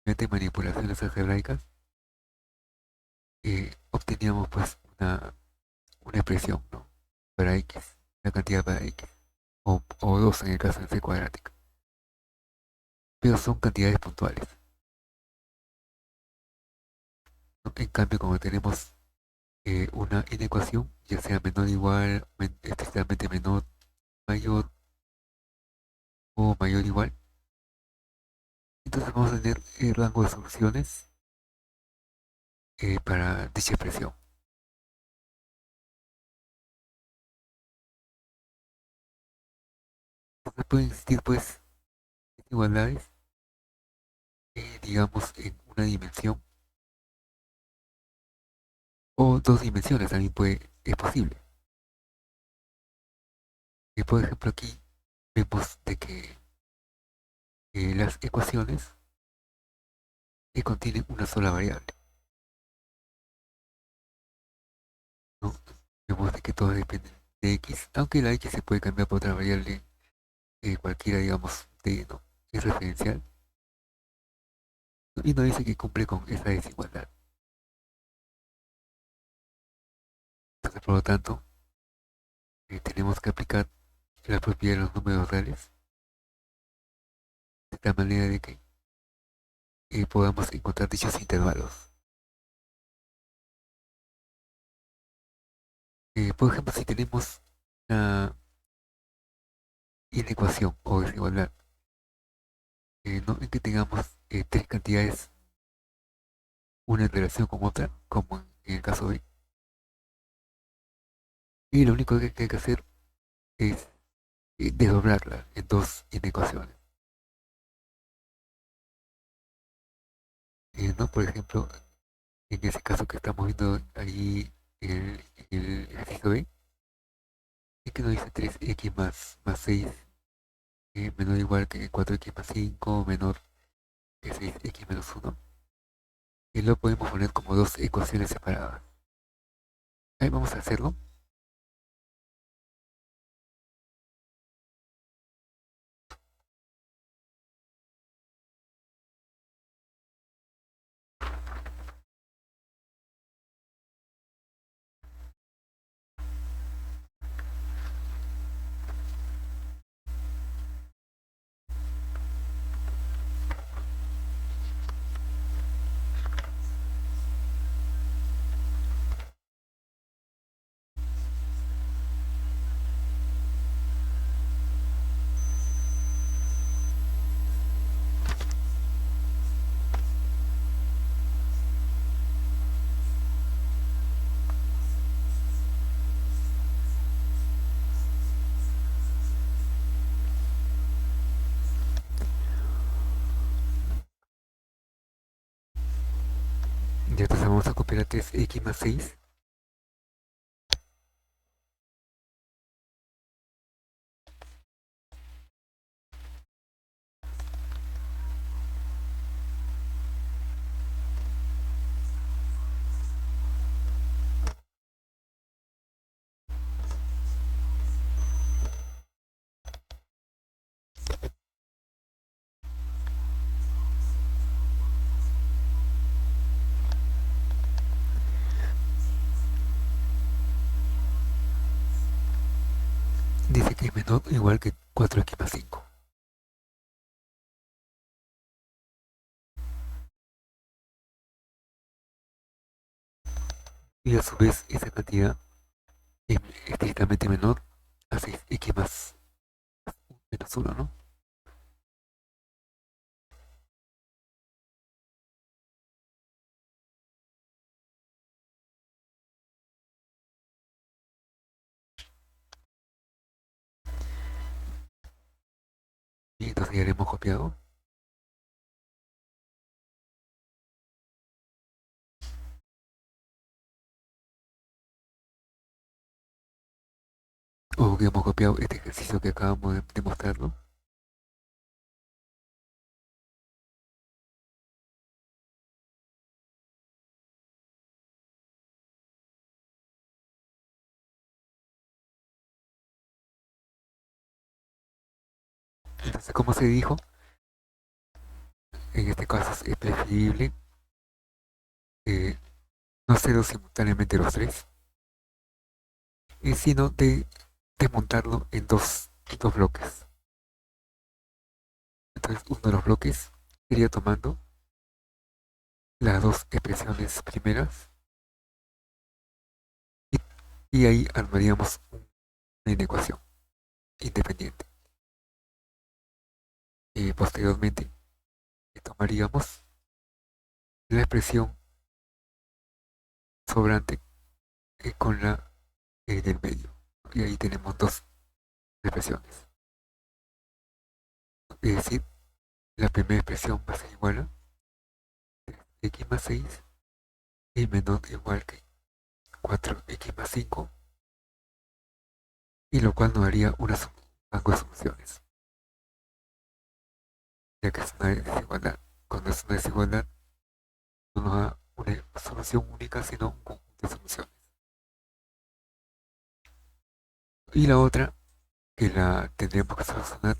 mediante manipulaciones algebraicas, obteníamos pues una expresión, ¿no? Para x, la cantidad para x, o 2 en el caso de c cuadrática, pero son cantidades puntuales, ¿no? En cambio, como tenemos una inecuación, ya sea menor o igual, estrictamente menor, mayor o mayor o igual, entonces vamos a tener el rango de soluciones para dicha expresión. Entonces pueden existir pues desigualdades, digamos, en una dimensión o dos dimensiones también es posible. Por ejemplo, aquí vemos de que las ecuaciones contienen una sola variable, ¿no? Vemos de que todas dependen de x, aunque la x se puede cambiar por otra variable, cualquiera, digamos, de, ¿no? Es referencial, ¿no? Y nos dice que cumple con esa desigualdad. Entonces, por lo tanto, tenemos que aplicar la propiedad de los números reales de tal manera de que podamos encontrar dichos intervalos. Por ejemplo, si tenemos una inecuación o desigualdad, no en que tengamos tres cantidades, una en relación con otra, como en el caso B, y lo único que hay que hacer es desdoblarla en dos inecuaciones. ¿No? Por ejemplo, en ese caso que estamos viendo ahí el ejercicio B, es que nos dice 3x más 6 menor o igual que 4x más 5 menor que 6x menos 1. Y lo podemos poner como dos ecuaciones separadas. Ahí vamos a hacerlo. Ya entonces vamos a copiar a 3x más 6. Dice que es menor o igual que 4x más 5. Y a su vez esa cantidad es estrictamente menor a 6x más menos 1, ¿no? Y entonces ya le hemos copiado. O que hemos copiado este ejercicio que acabamos de mostrarlo. Entonces, como se dijo, en este caso es preferible no hacerlo simultáneamente los tres, sino de desmontarlo en dos bloques. Entonces, uno de los bloques sería tomando las dos expresiones primeras y ahí armaríamos una inecuación independiente. Posteriormente, tomaríamos la expresión sobrante con la del medio. Y ahí tenemos dos expresiones. Es decir, la primera expresión va a ser igual a x más 6 y menor o igual que 4x más 5, y lo cual nos daría un rango de soluciones, ya que es una desigualdad. Cuando es una desigualdad, no nos da una solución única, sino un conjunto de soluciones. Y la otra, que la tendríamos que solucionar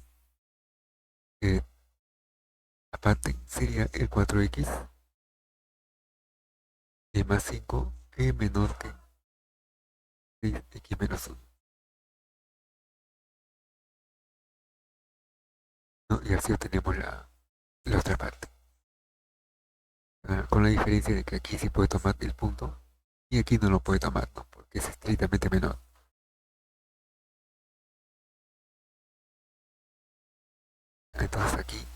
eh, aparte, sería el 4x más 5 que menor que 6x menos 1. ¿No? Y así obtenemos la otra parte. Con la diferencia de que aquí sí puede tomar el punto y aquí no lo puede tomar, ¿no? Porque es estrictamente menor. Entonces aquí,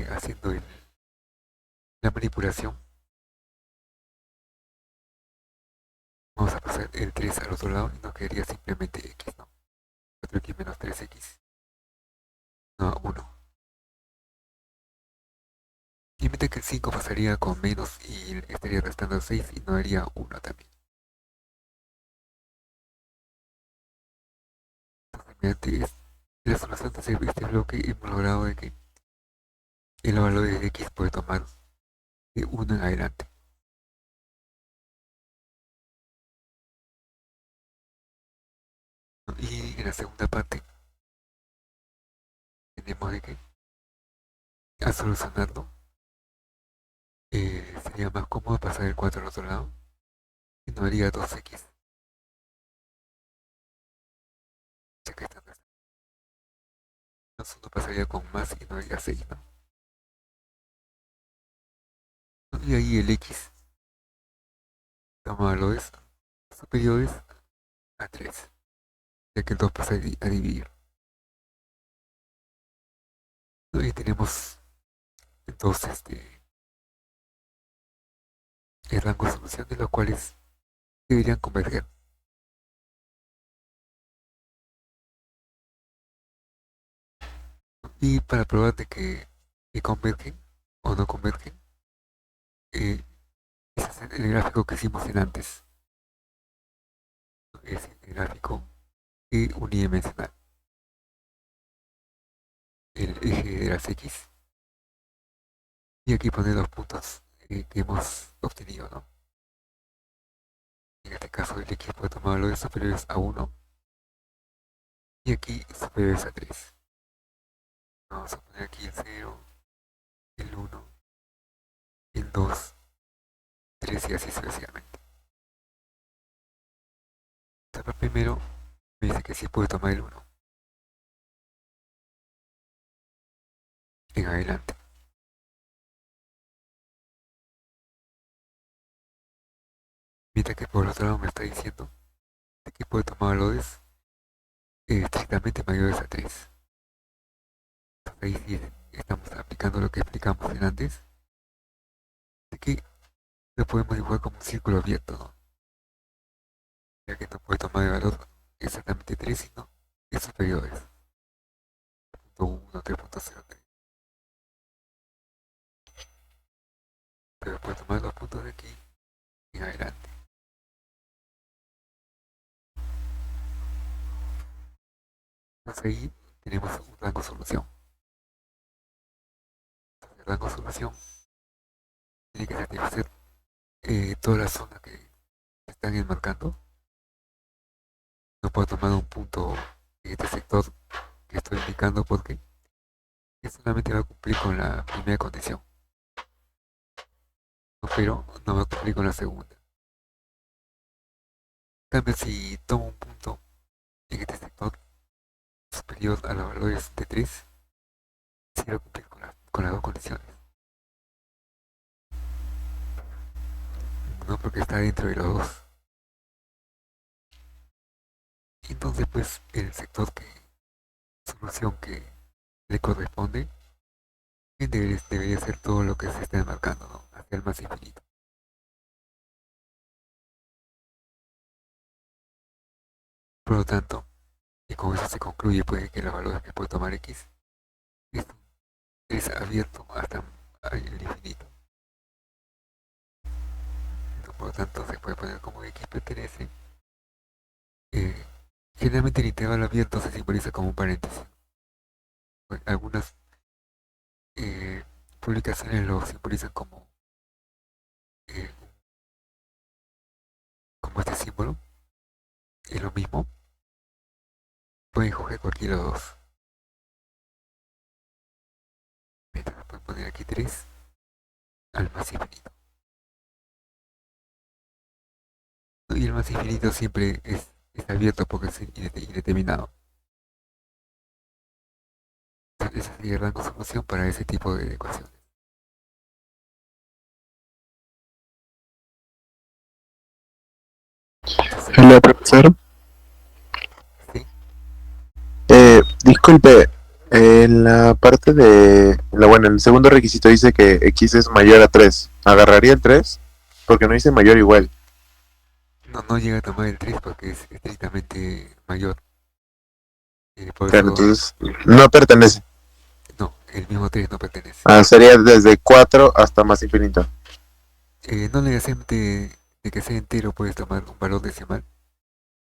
haciendo la manipulación, vamos a pasar el 3 al otro lado y nos quedaría simplemente x, ¿no? 4x menos 3x, no, 1. Y mientras que el 5 pasaría con menos y estaría restando 6 y no haría 1 también. Entonces, mediante la solución de este bloque hemos logrado de que el valor de x puede tomar de 1 en adelante. Y en la segunda parte tenemos de que al solucionarlo sería más cómodo pasar el 4 al otro lado y no haría 2x, ya que esta uno pasaría con más y no haría 6, ¿no? Y ahí el x toma valores superiores a 3, ya que el 2 pasa a dividir. ¿No? Y tenemos entonces el rango de solución de los cuales deberían converger. Y para probar de que convergen o no convergen, ese es el gráfico que hicimos en antes. Es el gráfico unidimensional. El eje de las x. Y aquí pone los puntos que hemos obtenido, ¿no? En este caso el x puede tomar valores superiores a 1 y aquí superiores a 3. Vamos a poner aquí el 0, el 1, el 2, 3 y así sucesivamente. Entonces, primero me dice que sí puede tomar el 1 en adelante. Mientras que por el otro lado me está diciendo que puede tomar valores estrictamente mayores a 3. Entonces ahí sí estamos aplicando lo que explicamos en antes, de que lo podemos dibujar como un círculo abierto, ¿no? Ya que no puede tomar el valor exactamente 3, sino es superiores. 3.1, 3.03. Pero puedes tomar los puntos de aquí en adelante. Entonces ahí tenemos un rango solución. Entonces, el rango solución tiene que satisfacer toda la zona que se están enmarcando. No puedo tomar un punto en este sector que estoy indicando porque solamente va a cumplir con la primera condición, ¿no? Pero no va a cumplir con la segunda. En cambio, si tomo un punto en este sector superior a los valores de 3, sí va a cumplir con las dos condiciones, ¿no? Porque está dentro de los dos. Entonces, pues, el sector solución que le corresponde debería ser todo lo que se está enmarcando, ¿no? Hacia el más infinito. Por lo tanto, y con eso se concluye pues, que los valores que puede tomar X es abierto hasta el infinito. ¿No? Por lo tanto, se puede poner como X pertenece. Eh, Generalmente el intervalo abierto se simboliza como un paréntesis. Pues, algunas publicaciones lo simbolizan eh, como este símbolo. Es lo mismo. Pueden coger cualquiera de los dos. Entonces pueden poner aquí 3 al más infinito. Y el más infinito siempre es abierto porque es indeterminado. Entonces ese sería el rango de solución para ese tipo de ecuaciones. Entonces, Hola, profesor. sí, Disculpe, en la parte bueno, en el segundo requisito dice que X es mayor a 3. ¿Agarraría el 3? Porque no dice mayor igual. no llega a tomar el 3 porque es estrictamente mayor. Por Claro, eso, entonces no pertenece. no, el mismo 3 no pertenece. Sería desde 4 hasta más infinito. No necesariamente de que sea entero puedes tomar un valor decimal.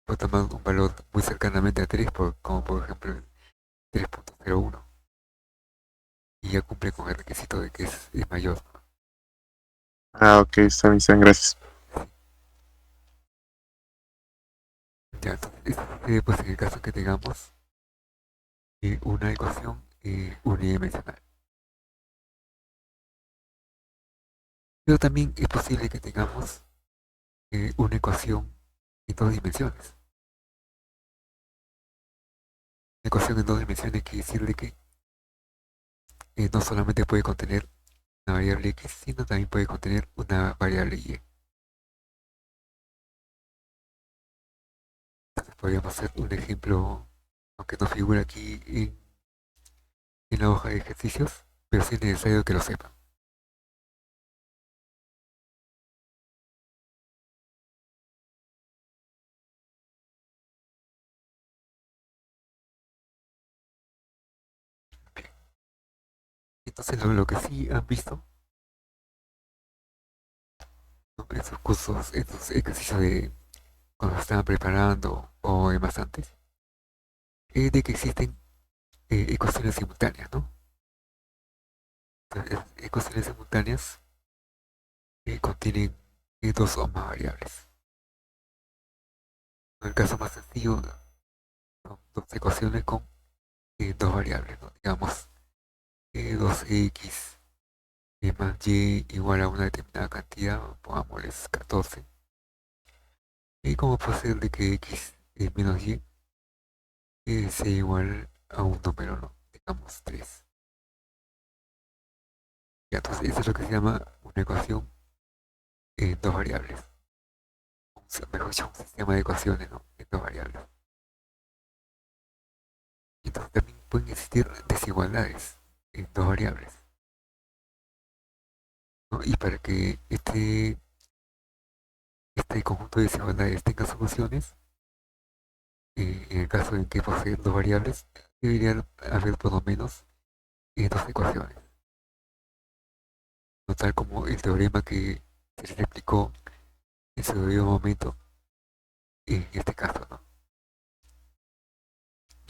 Puedes tomar un valor muy cercanamente a 3, como por ejemplo el 3.01. Y ya cumple con el requisito de que es mayor. Ok, está bien, gracias. Ya, entonces, pues en el caso que tengamos una ecuación unidimensional. Pero también es posible que tengamos una ecuación en dos dimensiones. Una ecuación en dos dimensiones quiere decir de que no solamente puede contener una variable x, sino también puede contener una variable y. Entonces podríamos hacer un ejemplo, aunque no figura aquí en la hoja de ejercicios, pero sí es necesario que lo sepan. Bien. Entonces lo que sí han visto, ¿no? En sus cursos, en sus ejercicios de cuando se estaban preparando o más antes, es de que existen ecuaciones simultáneas, ¿no? Entonces, ecuaciones simultáneas contienen dos o más variables. En el caso más sencillo, son dos ecuaciones con dos variables, ¿no? Digamos, 2x más y igual a una determinada cantidad, pongámosles 14. Y como puede ser de que x menos y sea igual a un número, ¿no? Digamos 3. Ya, entonces, eso es lo que se llama una ecuación en dos variables. Mejor dicho, un sistema de ecuaciones, ¿no? En dos variables. Y entonces también pueden existir desigualdades en dos variables, ¿no? Y para que este conjunto de desigualdades tenga soluciones, en el caso en que poseen dos variables, debería haber por lo menos dos ecuaciones. No tal como el teorema que se les explicó en su debido momento en este caso, ¿no?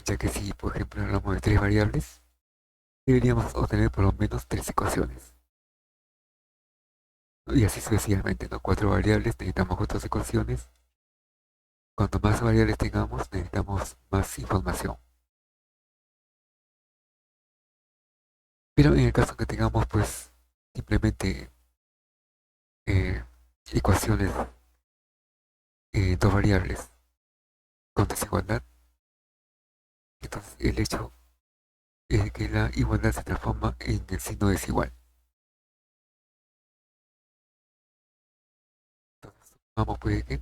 Ya que si, por ejemplo, hablamos de tres variables, deberíamos obtener por lo menos tres ecuaciones. ¿No? Y así sucesivamente, ¿no? Cuatro variables, necesitamos otras ecuaciones. Cuanto más variables tengamos, necesitamos más información. Pero en el caso que tengamos, pues, simplemente eh, ecuaciones, dos variables con desigualdad, entonces el hecho es que la igualdad se transforma en el signo desigual. Entonces, vamos, puede que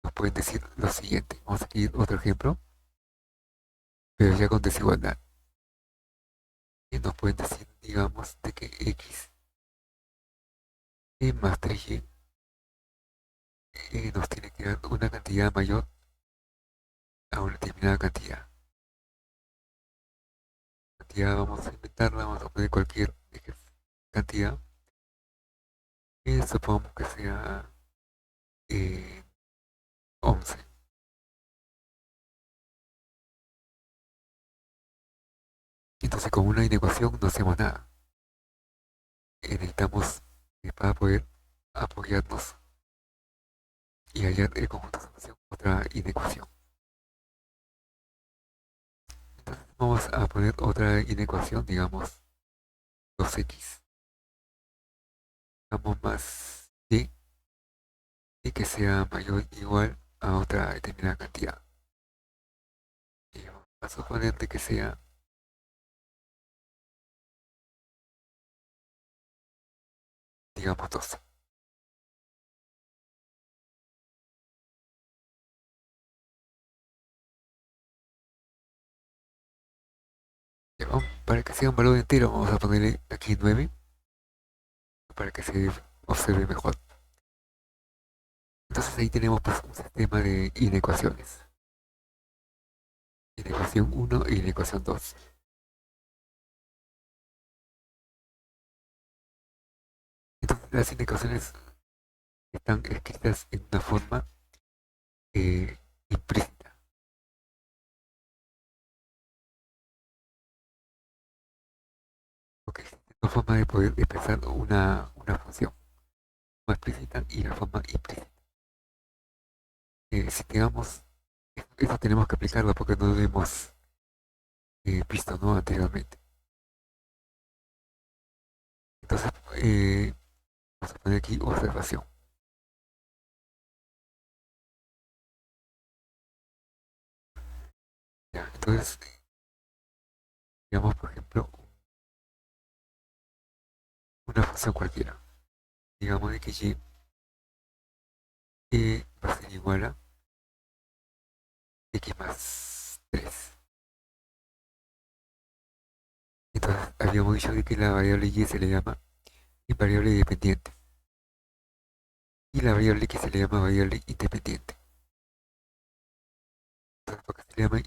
nos pueden decir lo siguiente. Vamos a seguir otro ejemplo, pero ya con desigualdad. Y nos pueden decir, digamos, de que x más 3y nos tiene que dar una cantidad mayor a una determinada cantidad. Cantidad vamos a inventarla, vamos a poner cualquier cantidad. Supongamos que sea 11. Entonces con una inecuación no hacemos nada. Necesitamos para poder apoyarnos y hallar el conjunto de solución otra inecuación. Entonces vamos a poner otra inecuación, digamos 2x. Damos más y que sea mayor o igual a otra determinada cantidad. Y vamos a suponer de que sea digamos 2. Para que sea un valor entero vamos a ponerle aquí 9 para que se observe mejor. Entonces ahí tenemos pues un sistema de inecuaciones. Inecuación 1 y inecuación 2. Entonces las inecuaciones están escritas en una forma implícita. Porque existen dos formas de poder expresar una función. La forma explícita y la forma implícita. Si tengamos, eso tenemos que aplicarlo porque no lo hemos visto, ¿no? Anteriormente. Entonces, vamos a poner aquí observación. Ya, entonces, digamos, por ejemplo, una función cualquiera. Digamos de que y va a ser igual a x más 3. Entonces, habíamos dicho de que la variable y se le llama variable dependiente. Y la variable x se le llama variable independiente. Entonces, ¿por qué se le llama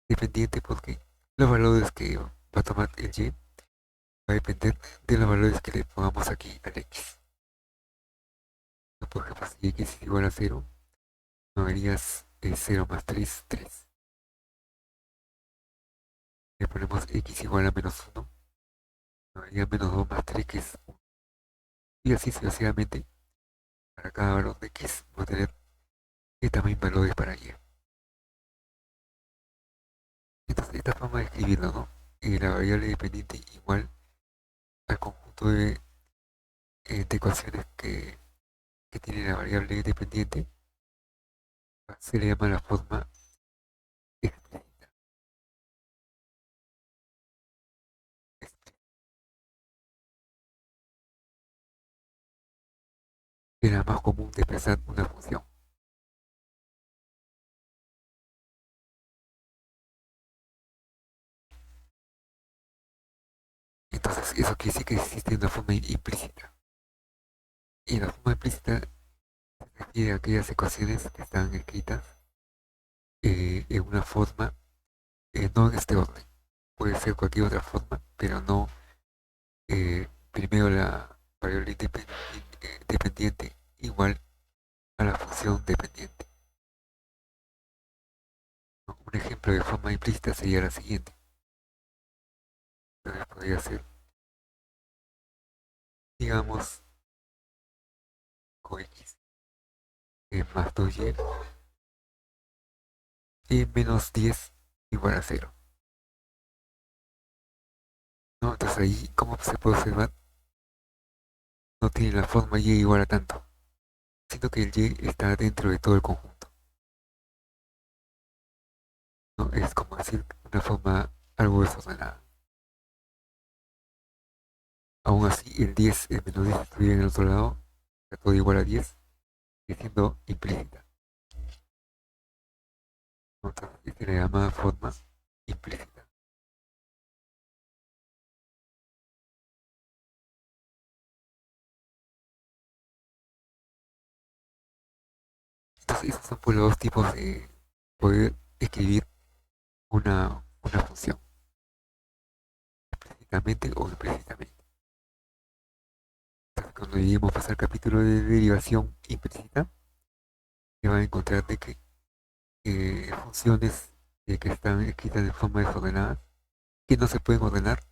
independiente? Porque los valores que va a tomar el y va a depender de los valores que le pongamos aquí al x. Por ejemplo, si x es igual a 0, no verías 0 más 3, 3. Le ponemos x igual a menos 1, no vería menos 2 más 3, que es 1. Y así sucesivamente, para cada valor de x va a tener también valores para y. Entonces, esta forma de escribirlo, ¿no? La variable dependiente igual al conjunto de ecuaciones que tiene la variable dependiente, se le llama la forma explícita. Es la más común de expresar una función. Entonces, eso quiere decir que existe una forma implícita. Y la forma implícita se refiere a aquellas ecuaciones que están escritas en una forma no en este orden. Puede ser cualquier otra forma, pero no primero la variable dependiente igual a la función dependiente, ¿no? Un ejemplo de forma implícita sería la siguiente. Entonces podría ser, digamos, cox más 2y y menos 10 igual a 0, ¿no? Entonces ahí, como se puede observar, no tiene la forma y igual a tanto, siendo que el y está dentro de todo el conjunto, ¿no? Es como decir una forma algo desordenada. Aún así, el 10, el menos 10 estuviera en el otro lado, está todo igual a 10, sigue siendo implícita, ¿no? Entonces, se le llama forma implícita. Entonces, esos son pues los dos tipos de poder escribir una función, explícitamente o implícitamente. Entonces, cuando lleguemos pues, al capítulo de derivación implícita, se va a encontrar de que funciones que están escritas de forma desordenada, que no se pueden ordenar,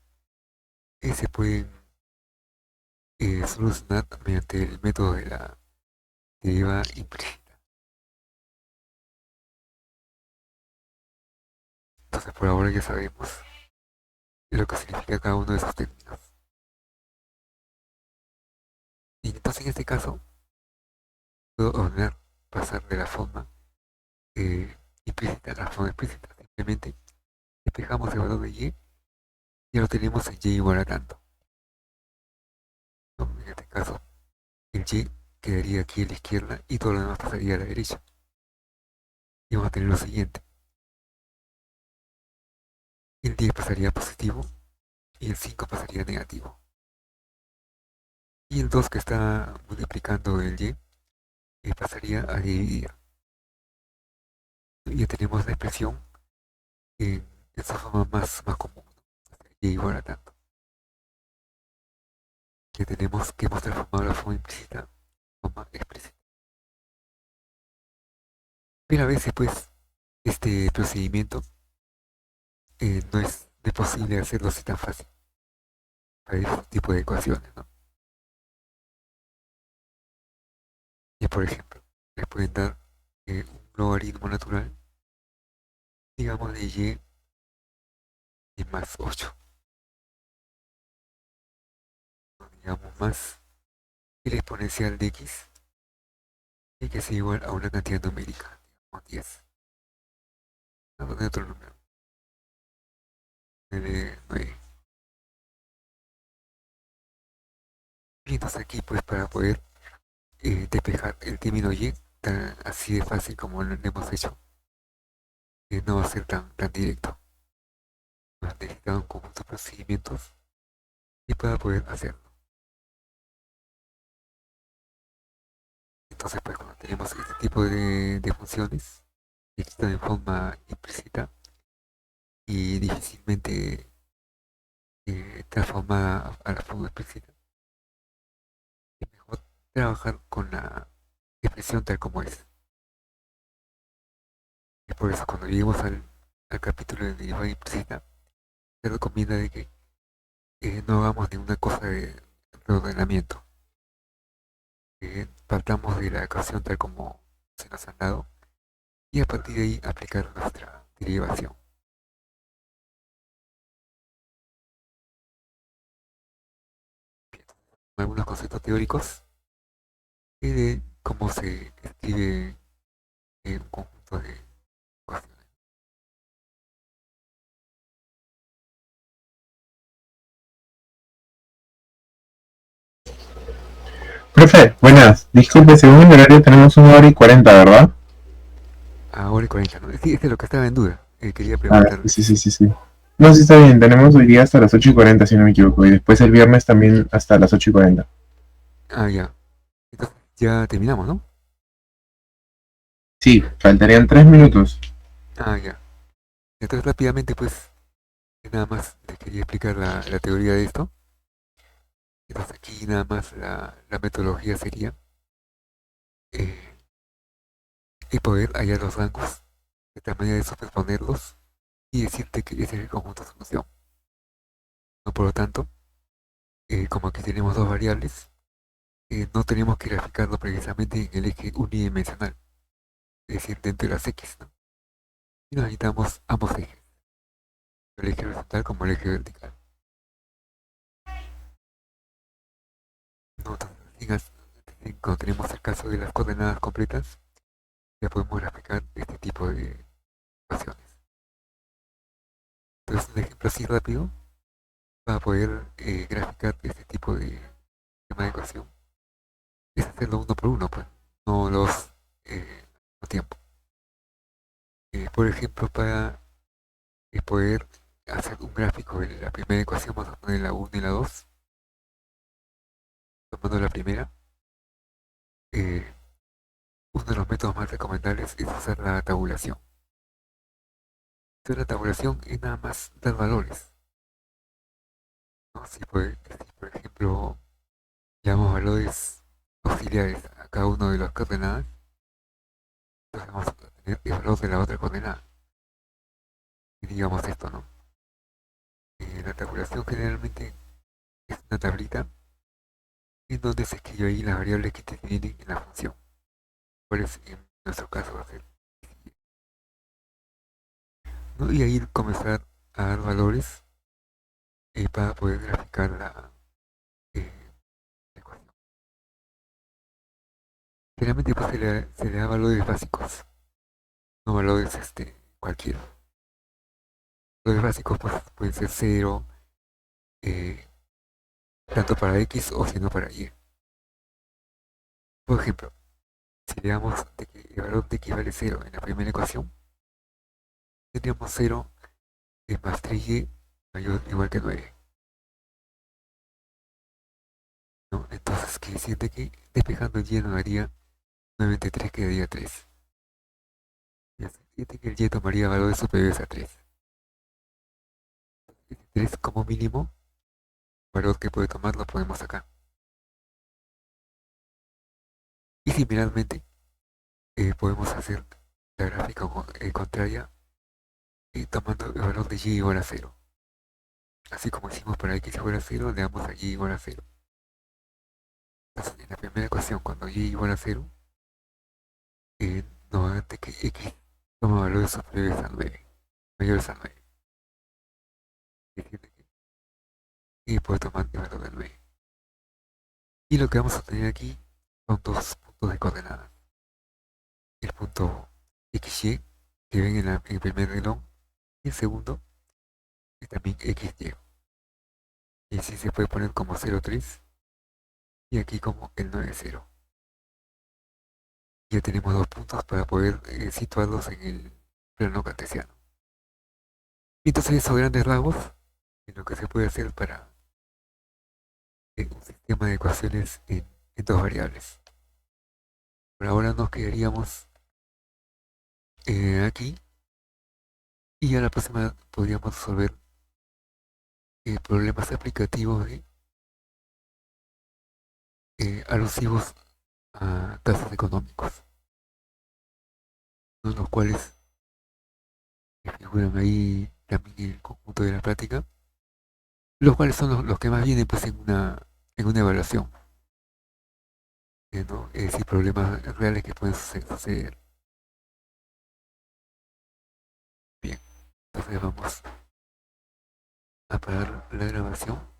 se pueden solucionar mediante el método de la deriva implícita. Entonces, por ahora ya sabemos lo que significa cada uno de esos términos. Y entonces, en este caso, puedo ordenar, pasar de la forma implícita a la forma explícita. Simplemente despejamos el valor de y, ya lo tenemos en y igual a tanto, ¿no? En este caso, el y quedaría aquí a la izquierda y todo lo demás pasaría a la derecha. Y vamos a tener lo siguiente: el 10 pasaría a positivo y el 5 pasaría a negativo. Y el 2 que está multiplicando el y pasaría a dividir. Y ya tenemos la expresión en su forma más común, ¿no? Y igual a tanto. Ya tenemos que hemos transformado la forma implícita en forma explícita. Pero a veces, pues, este procedimiento no es posible hacerlo así tan fácil para este tipo de ecuaciones, ¿no? Y por ejemplo, les pueden dar un logaritmo natural, digamos de y más 8, digamos más el exponencial de x, y que es igual a una cantidad numérica, digamos 10. Vamos a poner otro número, 9. Y entonces aquí, pues, para poder despejar el término y tan así de fácil como lo hemos hecho, no va a ser tan directo. Necesitamos un conjunto de procedimientos y para poder hacerlo. Entonces, pues cuando tenemos este tipo de funciones que están en forma implícita y difícilmente transformada a la forma explícita, es mejor trabajar con la expresión tal como es. Y por eso cuando lleguemos al capítulo de derivada implícita, se recomienda de que no hagamos ninguna cosa de reordenamiento. Partamos de la ecuación tal como se nos han dado y a partir de ahí aplicar nuestra derivación. Bien, algunos conceptos teóricos de cómo se escribe un conjunto de ecuaciones. Profe, buenas. Disculpe, según el horario tenemos 1 hora y 40, ¿verdad? Ahora y 40, ¿no? Sí, este es lo que estaba en duda. Quería Ah, preguntarle. sí, sí, sí, sí. No, sí está bien. Tenemos hoy día hasta las 8:40, si no me equivoco. Y después el viernes también hasta las 8:40. Ah, ya. Entonces ya terminamos, ¿no? Sí, faltarían 3 minutos. Ah, ya. Entonces rápidamente pues nada más les quería explicar la teoría de esto. Entonces aquí nada más la metodología sería eh, el poder hallar los rangos de tal manera de superponerlos y decirte que ese es el conjunto de solución. ¿No? Por lo tanto, como aquí tenemos dos variables, no tenemos que graficarlo precisamente en el eje unidimensional, es decir, dentro de las X, ¿no? Y necesitamos ambos ejes, el eje horizontal como el eje vertical. ¿No? Entonces, cuando tenemos el caso de las coordenadas completas, ya podemos graficar este tipo de ecuaciones. Entonces, un ejemplo así rápido para poder graficar este tipo de sistema de ecuación es hacerlo uno por uno, pues, no los al mismo tiempo. Por ejemplo, para poder hacer un gráfico de la primera ecuación, vamos a poner la 1 y la 2. Tomando la primera, eh, uno de los métodos más recomendables es usar la tabulación. Entonces, la tabulación es nada más dar valores, ¿no? Si por ejemplo le damos valores auxiliares a cada uno de las coordenadas, entonces vamos a tener el valor de la otra coordenada. Y digamos esto, ¿no? La tabulación generalmente es una tablita en donde se escribe ahí las variables que intervienen en la función. Cuál es en nuestro caso va a ser, ¿no? Y ahí comenzar a dar valores para poder graficar la ecuación. Generalmente pues, se le da valores básicos, no valores cualquiera. Valores básicos pues, pueden ser 0, tanto para X o si no para Y. Por ejemplo, si le damos de que el valor de X vale 0 en la primera ecuación, tendríamos 0 más 3Y mayor o igual que 9. ¿No? Entonces, quiere decir de que despejando el Y nos daría 9 entre 3 quedaría 3. Y así fíjate que el Y tomaría valores superiores a 3. 3 como mínimo, valor que puede tomar lo ponemos acá. Y similarmente, podemos hacer la gráfica contraria tomando el valor de Y igual a 0. Así como hicimos para X igual a 0, le damos a Y igual a 0. Entonces, en la primera ecuación, cuando Y igual a 0, nos va a dar de que X toma valores superiores a 9, mayores a 9. Es decir, que Y puede tomar el valor de 9. Y lo que vamos a tener aquí son dos puntos de coordenadas. El punto XY, que ven en el primer renglón, y el segundo es también XY. Y así se puede poner como 0,3 y aquí como el 9,0. Ya tenemos dos puntos para poder situarlos en el plano cartesiano. Entonces, esos grandes rasgos es lo que se puede hacer para un sistema de ecuaciones en dos variables. Por ahora nos quedaríamos aquí y a la próxima podríamos resolver problemas aplicativos alusivos a casos económicos, ¿no? Los cuales figuran ahí también en el conjunto de la práctica, los cuales son los que más vienen pues en una evaluación, ¿no? Es decir, problemas reales que pueden suceder. Bien, entonces vamos a parar la grabación.